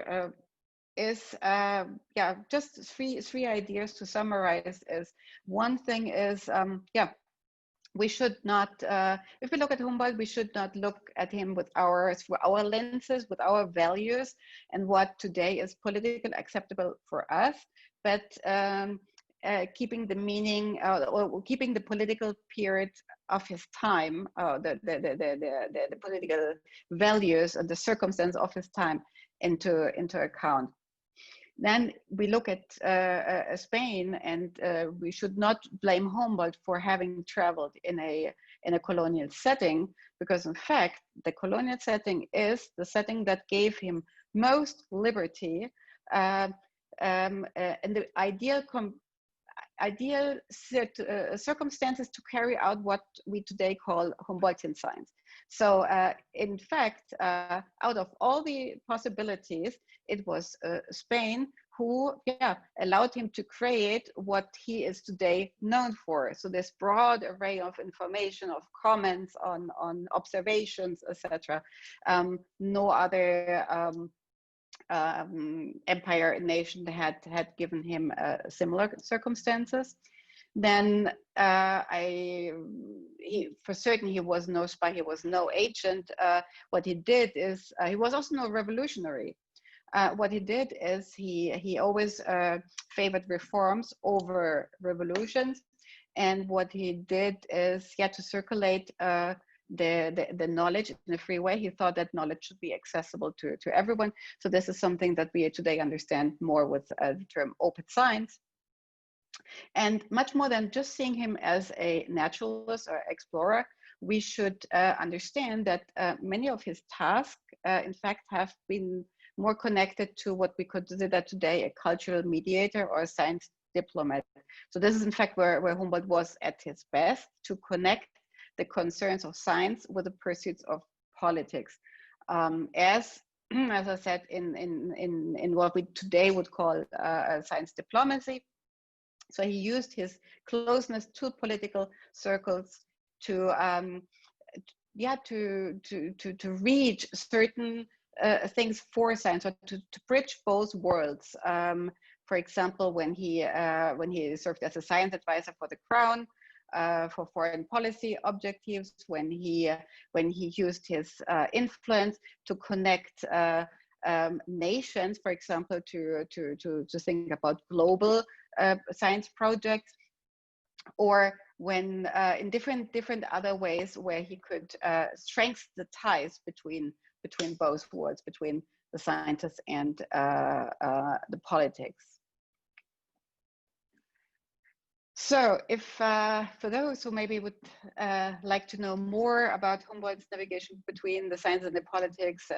is yeah, just three ideas to summarize. Is one thing is yeah, we should not, if we look at Humboldt, we should not look at him through our lenses, with our values, and what today is politically acceptable for us, but keeping the meaning or keeping the political period of his time, the political values and the circumstance of his time into account. Then we look at Spain, and we should not blame Humboldt for having traveled in a colonial setting, because in fact, the colonial setting is the setting that gave him most liberty and the ideal circumstances to carry out what we today call Humboldtian science. So in fact, out of all the possibilities, it was Spain who allowed him to create what he is today known for. So this broad array of information, of comments on observations, etc. No other empire nation had given him similar circumstances. Then for certain, he was no spy, he was no agent. What he did is, he was also no revolutionary. What he did is he always favored reforms over revolutions. And what he did is he had to circulate the knowledge in a free way. He thought that knowledge should be accessible to everyone. So this is something that we today understand more with the term open science. And much more than just seeing him as a naturalist or explorer, we should understand that many of his tasks, in fact, have been more connected to what we consider today a cultural mediator or a science diplomat. So this is in fact where Humboldt was at his best, to connect the concerns of science with the pursuits of politics. As I said, in what we today would call science diplomacy. So he used his closeness to political circles to reach certain things for science, or to bridge both worlds. For example, when he served as a science advisor for the Crown, for foreign policy objectives, when he used his influence to connect nations, for example, to think about global science projects, or when in different other ways where he could strengthen the ties between both worlds, between the scientists and the politics. So if for those who maybe would like to know more about Humboldt's navigation between the science and the politics,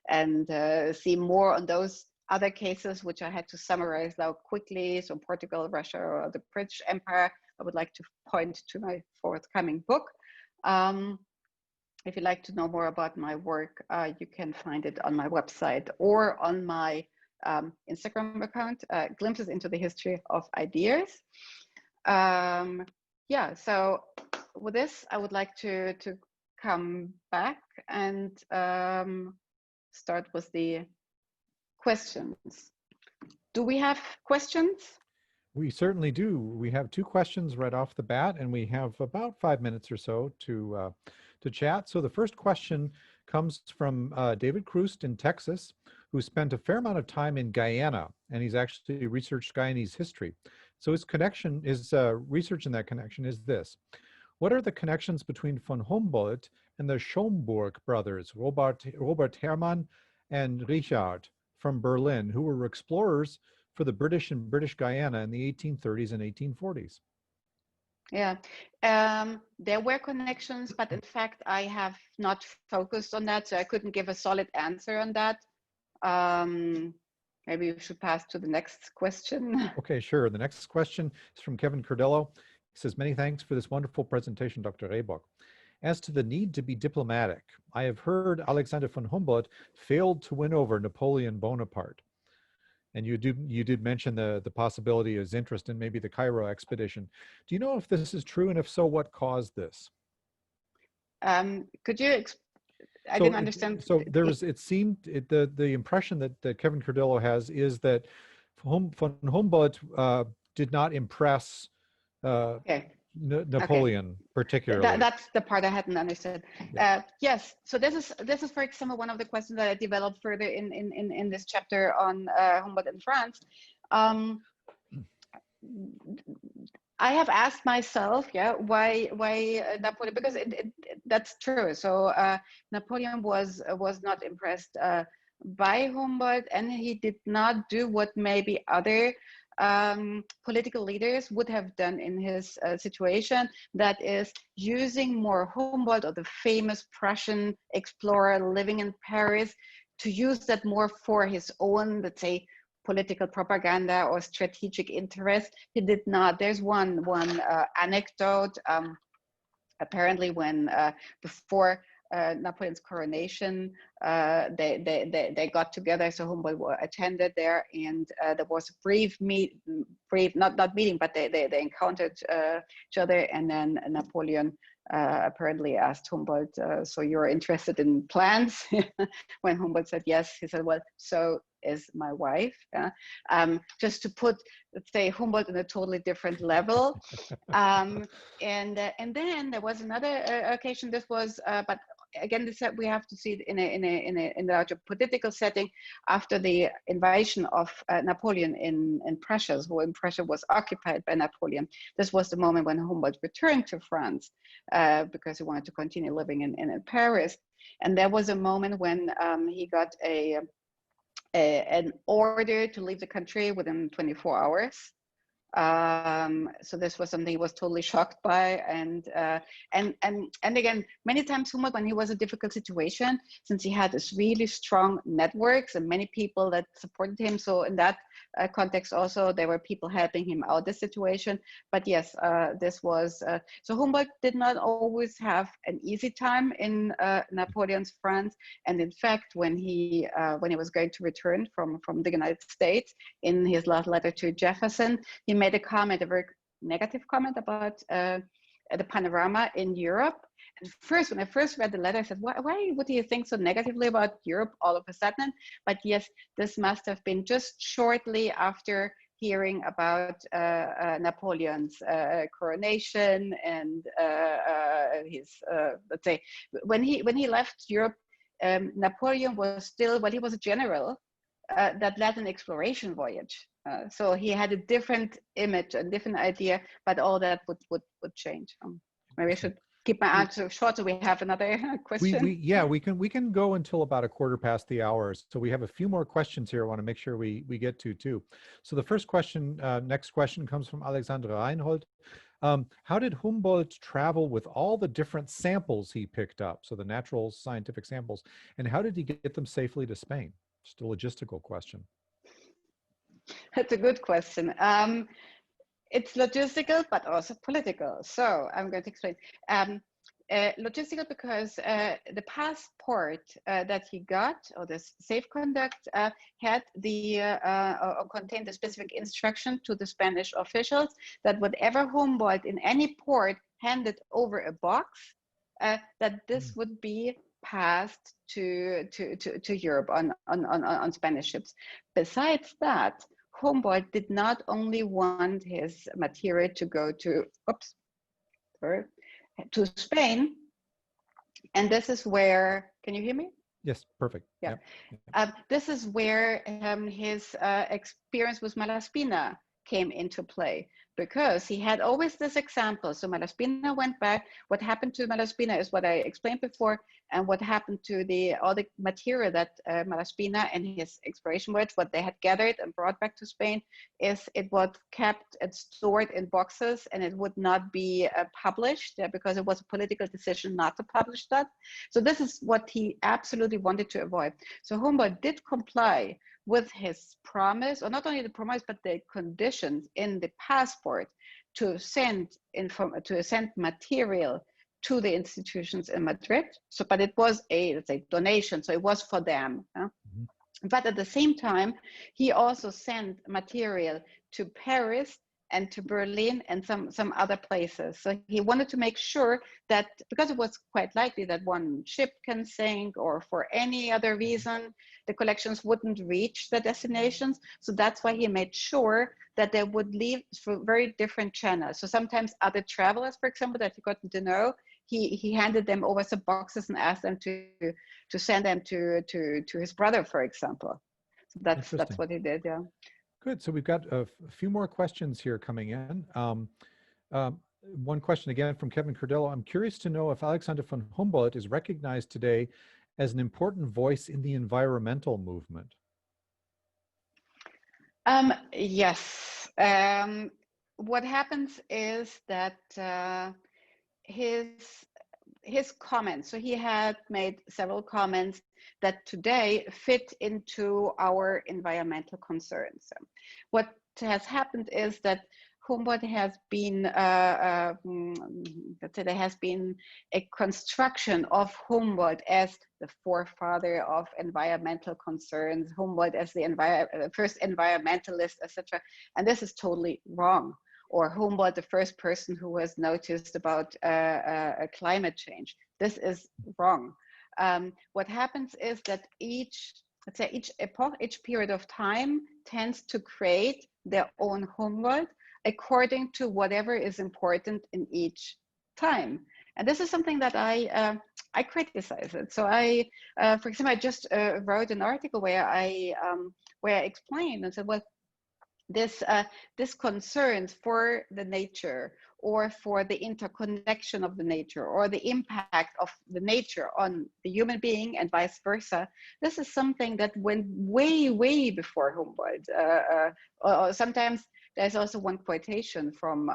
and see more on those other cases, which I had to summarize now quickly, so Portugal, Russia, or the British Empire, I would like to point to my forthcoming book. If you'd like to know more about my work, you can find it on my website or on my Instagram account, Glimpses into the History of Ideas. Yeah, so with this, I would like to come back and start with the questions. Do we have questions? We certainly do. We have two questions right off the bat, and we have about 5 minutes or so to chat. So the first question comes from David Krust in Texas, who spent a fair amount of time in Guyana, and he's actually researched Guyanese history. So his connection is, research in that connection is this: what are the connections between von Humboldt and the Schomburg brothers, Robert Hermann and Richard from Berlin, who were explorers for the British in British Guyana in the 1830s and 1840s? Yeah, there were connections, but in fact, I have not focused on that, so I couldn't give a solid answer on that. Maybe we should pass to the next question. Okay, sure. The next question is from Kevin Cordello. He says, many thanks for this wonderful presentation, Dr. Rebok. As to the need to be diplomatic, I have heard Alexander von Humboldt failed to win over Napoleon Bonaparte. And you did mention the possibility of his interest in maybe the Cairo expedition. Do you know if this is true, and if so, what caused this? Could you? I didn't understand. So there was. It seemed the impression that Kevin Cordello has is that von Humboldt did not impress Napoleon particularly. That's the part I hadn't understood. Yeah. Yes. So this is, for example, one of the questions that I developed further in this chapter on Humboldt in France. I have asked myself, why Napoleon? Because that's true. So Napoleon was not impressed by Humboldt, and he did not do what maybe other political leaders would have done in his situation, that is using more Humboldt, or the famous Prussian explorer living in Paris, to use that more for his own, let's say, political propaganda or strategic interest. He did not. There's one anecdote. Apparently, when before Napoleon's coronation, they got together. So Humboldt attended there, and there was a brief not meeting, but they encountered each other, and then Napoleon apparently asked Humboldt, "So you're interested in plants?" When Humboldt said yes, he said, "Well, so is my wife." Just to put, let's say, Humboldt in a totally different level. And then there was another occasion. This was, but again, this we have to see it in a larger political setting. After the invasion of Napoleon in Prussia, when Prussia was occupied by Napoleon, this was the moment when Humboldt returned to France because he wanted to continue living in Paris. And there was a moment when he got an order to leave the country within 24 hours. So this was something he was totally shocked by, and again, many times Humboldt, when he was in a difficult situation, since he had this really strong networks and many people that supported him, so in that context also there were people helping him out the situation. But yes, this was so Humboldt did not always have an easy time in Napoleon's France, and in fact, when he was going to return from the United States, in his last letter to Jefferson, he made a comment, a very negative comment about the panorama in Europe. And first, when I first read the letter, I said, why would he think so negatively about Europe all of a sudden? But yes, this must have been just shortly after hearing about Napoleon's coronation and his, let's say, when he left Europe, Napoleon was still, well, he was a general that led an exploration voyage. So he had a different image, a different idea, but all that would change. Maybe I should keep my answer short so we have another question. Yeah, we can go until about 1/4 past the hour. So we have a few more questions here I want to make sure we get to too. So the first question, next question comes from Alexander Reinhold. How did Humboldt travel with all the different samples he picked up? So the natural scientific samples, and how did he get them safely to Spain? Just a logistical question. That's a good question. It's logistical, but also political. So I'm going to explain. Logistical because the passport that he got, or the safe conduct, had or contained a specific instruction to the Spanish officials that whatever Humboldt in any port handed over a box, that this would be passed to Europe on Spanish ships. Besides that, Humboldt did not only want his material to go to Spain, and this is where, can you hear me? Yes, perfect. Yeah. Yep. This is where his experience with Malaspina came into play, because he had always this example. So Malaspina went back. What happened to Malaspina is what I explained before, and what happened to all the material that Malaspina and his exploration works, what they had gathered and brought back to Spain, is it was kept and stored in boxes, and it would not be published because it was a political decision not to publish that. So this is what he absolutely wanted to avoid. So Humboldt did comply with his promise, or not only the promise, but the conditions in the passport to send material to the institutions in Madrid. So, but it was a, let's say, donation. So it was for them. But at the same time, he also sent material to Paris and to Berlin and some other places. So he wanted to make sure that, because it was quite likely that one ship can sink, or for any other reason, the collections wouldn't reach the destinations. So that's why he made sure that they would leave through very different channels. So sometimes other travelers, for example, that he got to know, he handed them over some boxes and asked them to send them to his brother, for example. So that's what he did, yeah. Good. So we've got a few more questions here coming in. One question again from Kevin Cordello. I'm curious to know if Alexander von Humboldt is recognized today as an important voice in the environmental movement. Yes. What happens is that his comments, so he had made several comments that today fit into our environmental concerns. What has happened is that Humboldt has been, let's say there has been a construction of Humboldt as the forefather of environmental concerns, Humboldt as the first environmentalist, etc. And this is totally wrong. Or Humboldt, the first person who was noticed about climate change. This is wrong. What happens is that each epoch, each period of time tends to create their own Humboldt according to whatever is important in each time. And this is something that I criticize it. So for example, I just wrote an article where I explained and said, well, this concerns for the nature, or for the interconnection of the nature, or the impact of the nature on the human being and vice versa. This is something that went way, way before Humboldt. Or sometimes there's also one quotation from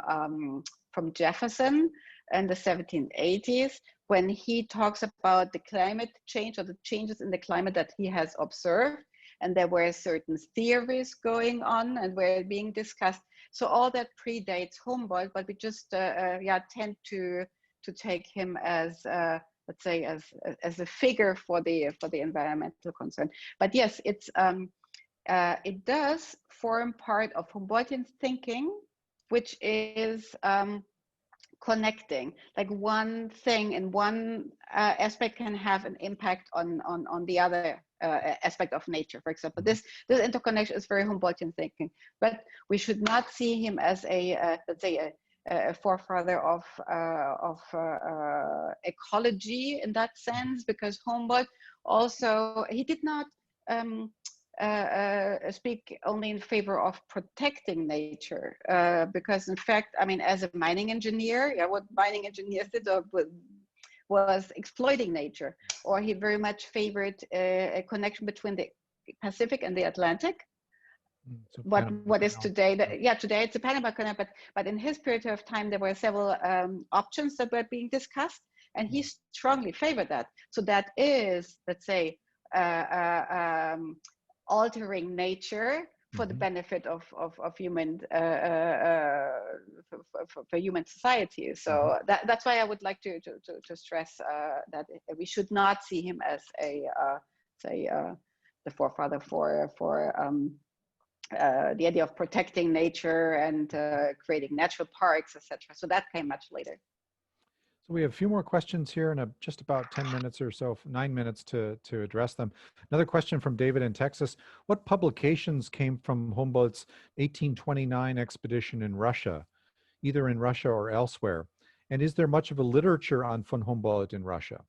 Jefferson in the 1780s, when he talks about the climate change, or the changes in the climate that he has observed. And there were certain theories going on and were being discussed. So all that predates Humboldt, but we just tend to take him as let's say as a figure for the environmental concern. But yes, it does form part of Humboldtian thinking, which is connecting. Like one thing in one aspect can have an impact on the other aspect of nature. For example, this interconnection is very Humboldtian thinking, but we should not see him as let's say a forefather of ecology in that sense, because Humboldt also, he did not speak only in favor of protecting nature, because in fact, I mean, as a mining engineer, yeah, what mining engineers did was exploiting nature, or he very much favored a connection between the Pacific and the Atlantic. So What is today? Today it's a Panama Canal, but in his period of time there were several options that were being discussed, and he strongly favored that. So that is, let's say, altering nature for the benefit of human for human society. So that's why I would like to stress that we should not see him as a the forefather for the idea of protecting nature and creating natural parks, etc. So that came much later. So we have a few more questions here in just about 10 minutes or so, 9 minutes to address them. Another question from David in Texas. What publications came from Humboldt's 1829 expedition in Russia, either in Russia or elsewhere? And is there much of a literature on von Humboldt in Russia?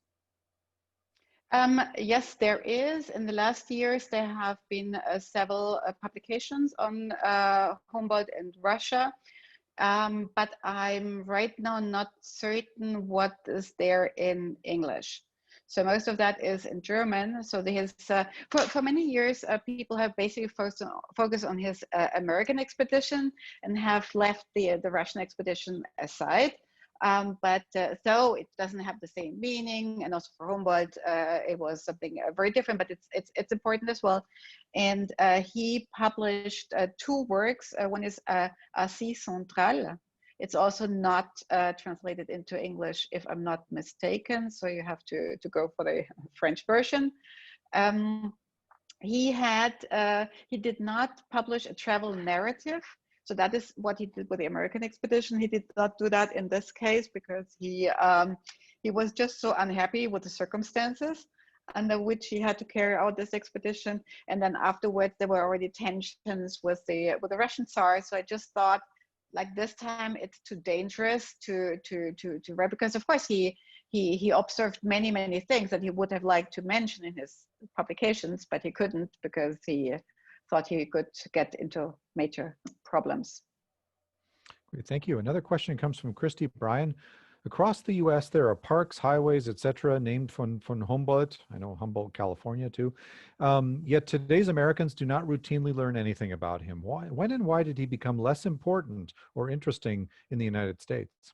Yes, there is. In the last years, there have been several publications on Humboldt in Russia. But I'm right now not certain what is there in English. So most of that is in German. So there's, for many years, people have basically focused on his American expedition and have left the Russian expedition aside. But though it doesn't have the same meaning, and also for Humboldt, it was something very different, but it's important as well. And he published two works. One is Asie Centrale. It's also not translated into English, if I'm not mistaken. So you have to go for the French version. He did not publish a travel narrative. So that is what he did with the American expedition. He did not do that in this case because he was just so unhappy with the circumstances under which he had to carry out this expedition. And then afterwards, there were already tensions with the Russian Tsar. So I just thought, like, this time it's too dangerous to write, because of course he observed many things that he would have liked to mention in his publications, but he couldn't because he thought he could get into major problems. Great, thank you. Another question comes from Christy Bryan. Across the U.S., there are parks, highways, etc., named von Humboldt. I know Humboldt, California, too. Yet today's Americans do not routinely learn anything about him. Why? When and why did he become less important or interesting in the United States?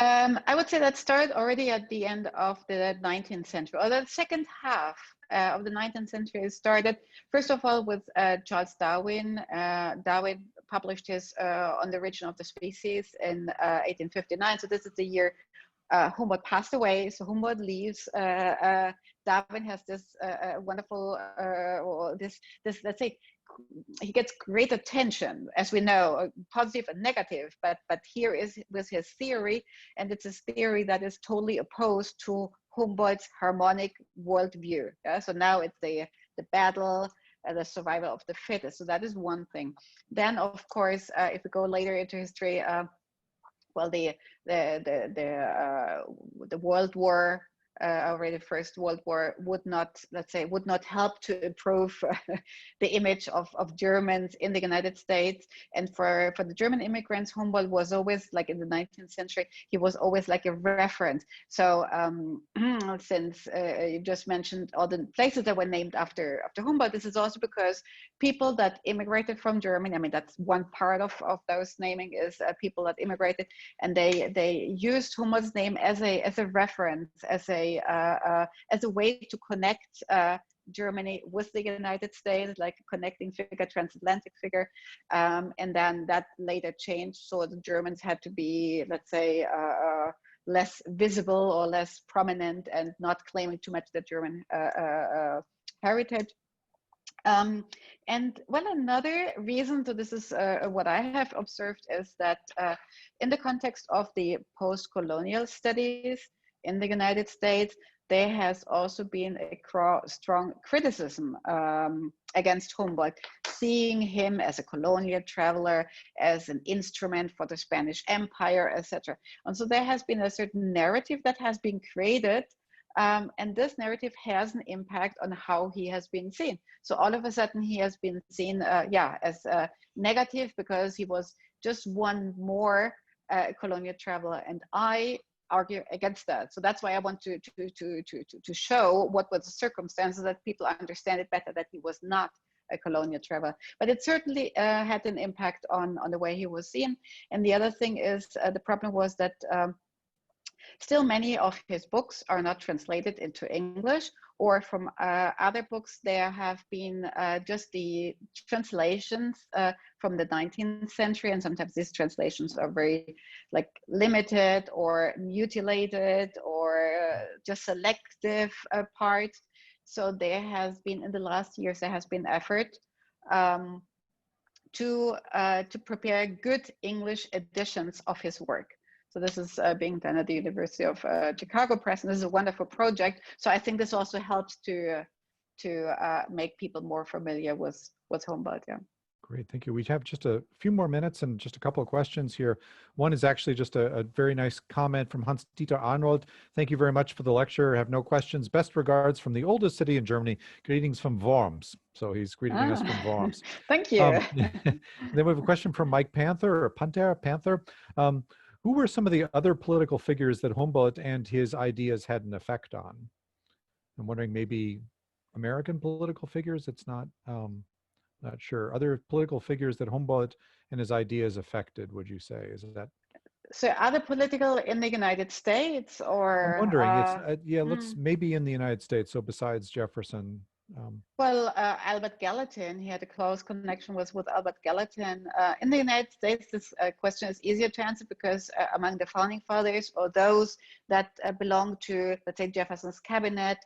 I would say that started already at the end of the 19th century, or the second half of the 19th century. It started, first of all, with Charles Darwin. Darwin published his On the Origin of the Species in 1859. So this is the year Humboldt passed away. So Humboldt leaves. Darwin has this wonderful, this let's say, he gets great attention, as we know, positive and negative, but here is with his theory, and it's a theory that is totally opposed to Humboldt's harmonic worldview. Yeah? So now it's the battle, the survival of the fittest. So that is one thing. Then, of course, if we go later into history, well, the World War, already First World War, would not, let's say, would not help to improve the image of Germans in the United States. And for the German immigrants, Humboldt was always, like in the 19th century, he was always like a reference. So since you just mentioned all the places that were named after Humboldt, this is also because people that immigrated from Germany, I mean, that's one part of those naming is people that immigrated, and they used Humboldt's name as a reference, as a way to connect Germany with the United States, like a connecting figure, transatlantic figure, and then that later changed. So the Germans had to be, let's say, less visible or less prominent, and not claiming too much the German heritage. And well, another reason, so this is what I have observed, is that in the context of the post-colonial studies in the United States, there has also been a strong criticism against Humboldt, seeing him as a colonial traveler, as an instrument for the Spanish Empire, etc. And so there has been a certain narrative that has been created And this narrative has an impact on how he has been seen. So all of a sudden he has been seen, as negative because he was just one more colonial traveler. And I argue against that. So that's why I want to show what was the circumstances, that people understand it better, that he was not a colonial traveler. But it certainly had an impact on the way he was seen. And the other thing is, the problem was that still many of his books are not translated into English, or from other books there have been just the translations from the 19th century, and sometimes these translations are very like limited or mutilated or just selective parts. So there has been, in the last years, there has been effort to prepare good English editions of his work. So this is being done at the University of Chicago Press, and this is a wonderful project. So I think this also helps to make people more familiar with Humboldt. Yeah. Great, thank you. We have just a few more minutes and just a couple of questions here. One is actually just a very nice comment from Hans-Dieter Arnold. Thank you very much for the lecture. I have no questions. Best regards from the oldest city in Germany. Greetings from Worms. So he's greeting us from Worms. Thank you. Then we have a question from Mike Panther, or Panther. Who were some of the other political figures that Humboldt and his ideas had an effect on? I'm wondering, maybe American political figures. It's not sure. Other political figures that Humboldt and his ideas affected, would you say? Is that? So other political in the United States, or? I'm wondering, let's maybe in the United States. So besides Jefferson. Well, Albert Gallatin, he had a close connection with Albert Gallatin. In the United States, this question is easier to answer because among the founding fathers, or those that belong to, let's say, Jefferson's cabinet,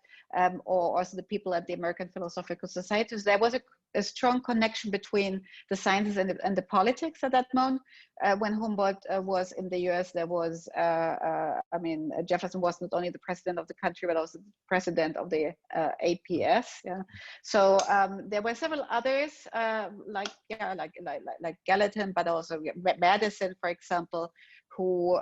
or also the people at the American Philosophical Societies, there was a strong connection between the sciences and the politics at that moment. When Humboldt was in the US, there was, Jefferson was not only the president of the country, but also the president of the APS. Yeah. So there were several others, like Gallatin, but also Madison, for example, who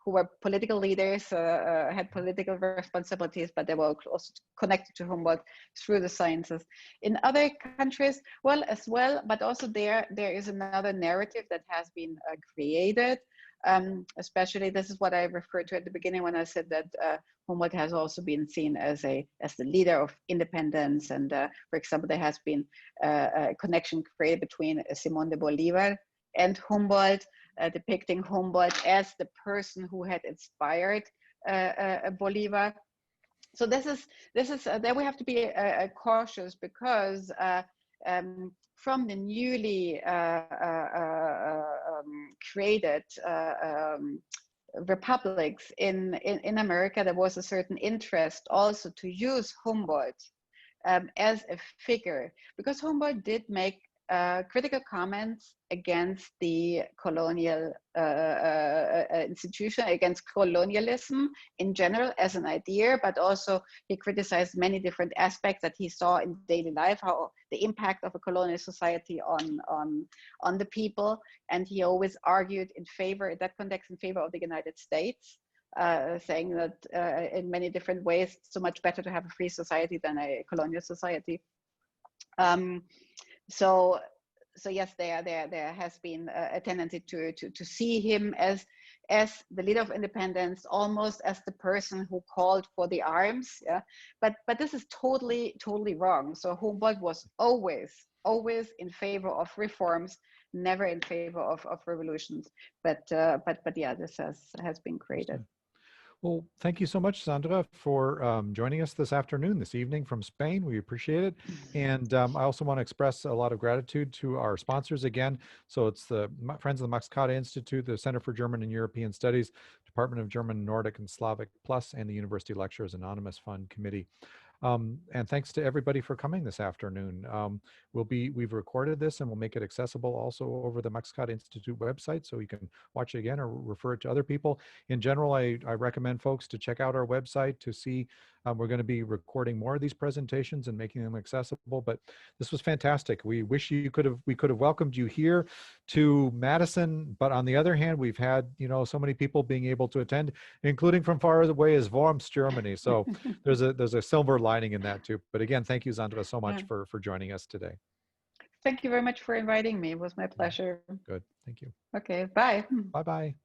were political leaders, had political responsibilities, but they were also connected to Humboldt through the sciences. In other countries, but also there is another narrative that has been created. Especially, this is what I referred to at the beginning when I said that Humboldt has also been seen as the leader of independence. And for example, there has been a connection created between Simón de Bolívar and Humboldt, depicting Humboldt as the person who had inspired Bolívar. So this is there we have to be cautious, because from the newly created republics in America, there was a certain interest also to use Humboldt as a figure, because Humboldt did make critical comments against the colonial institution, against colonialism in general as an idea, but also he criticized many different aspects that he saw in daily life, how the impact of a colonial society on the people. And he always argued in favor, in that context, in favor of the United States, saying that in many different ways, it's so much better to have a free society than a colonial society. So yes, there has been a tendency to see him as the leader of independence, almost as the person who called for the arms. Yeah, but this is totally wrong. So Humboldt was always in favor of reforms, never in favor of revolutions. But yeah, this has been created. Well, thank you so much, Sandra, for joining us this evening from Spain. We appreciate it. And I also want to express a lot of gratitude to our sponsors again. So it's the Friends of the Max Kade Institute, the Center for German and European Studies, Department of German, Nordic, and Slavic Plus, and the University Lecturers Anonymous Fund Committee. And thanks to everybody for coming this afternoon. We've recorded this and we'll make it accessible also over the Max Kade Institute website, so you can watch it again or refer it to other people. In general, I recommend folks to check out our website to see We're going to be recording more of these presentations and making them accessible, but this was fantastic. We wish we could have welcomed you here to Madison, but on the other hand, we've had, so many people being able to attend, including from far away as Worms, Germany. So there's a silver lining in that too. But again, thank you, Sandra, so much for joining us today. Thank you very much for inviting me. It was my pleasure. Good. Thank you. Okay, bye. Bye-bye.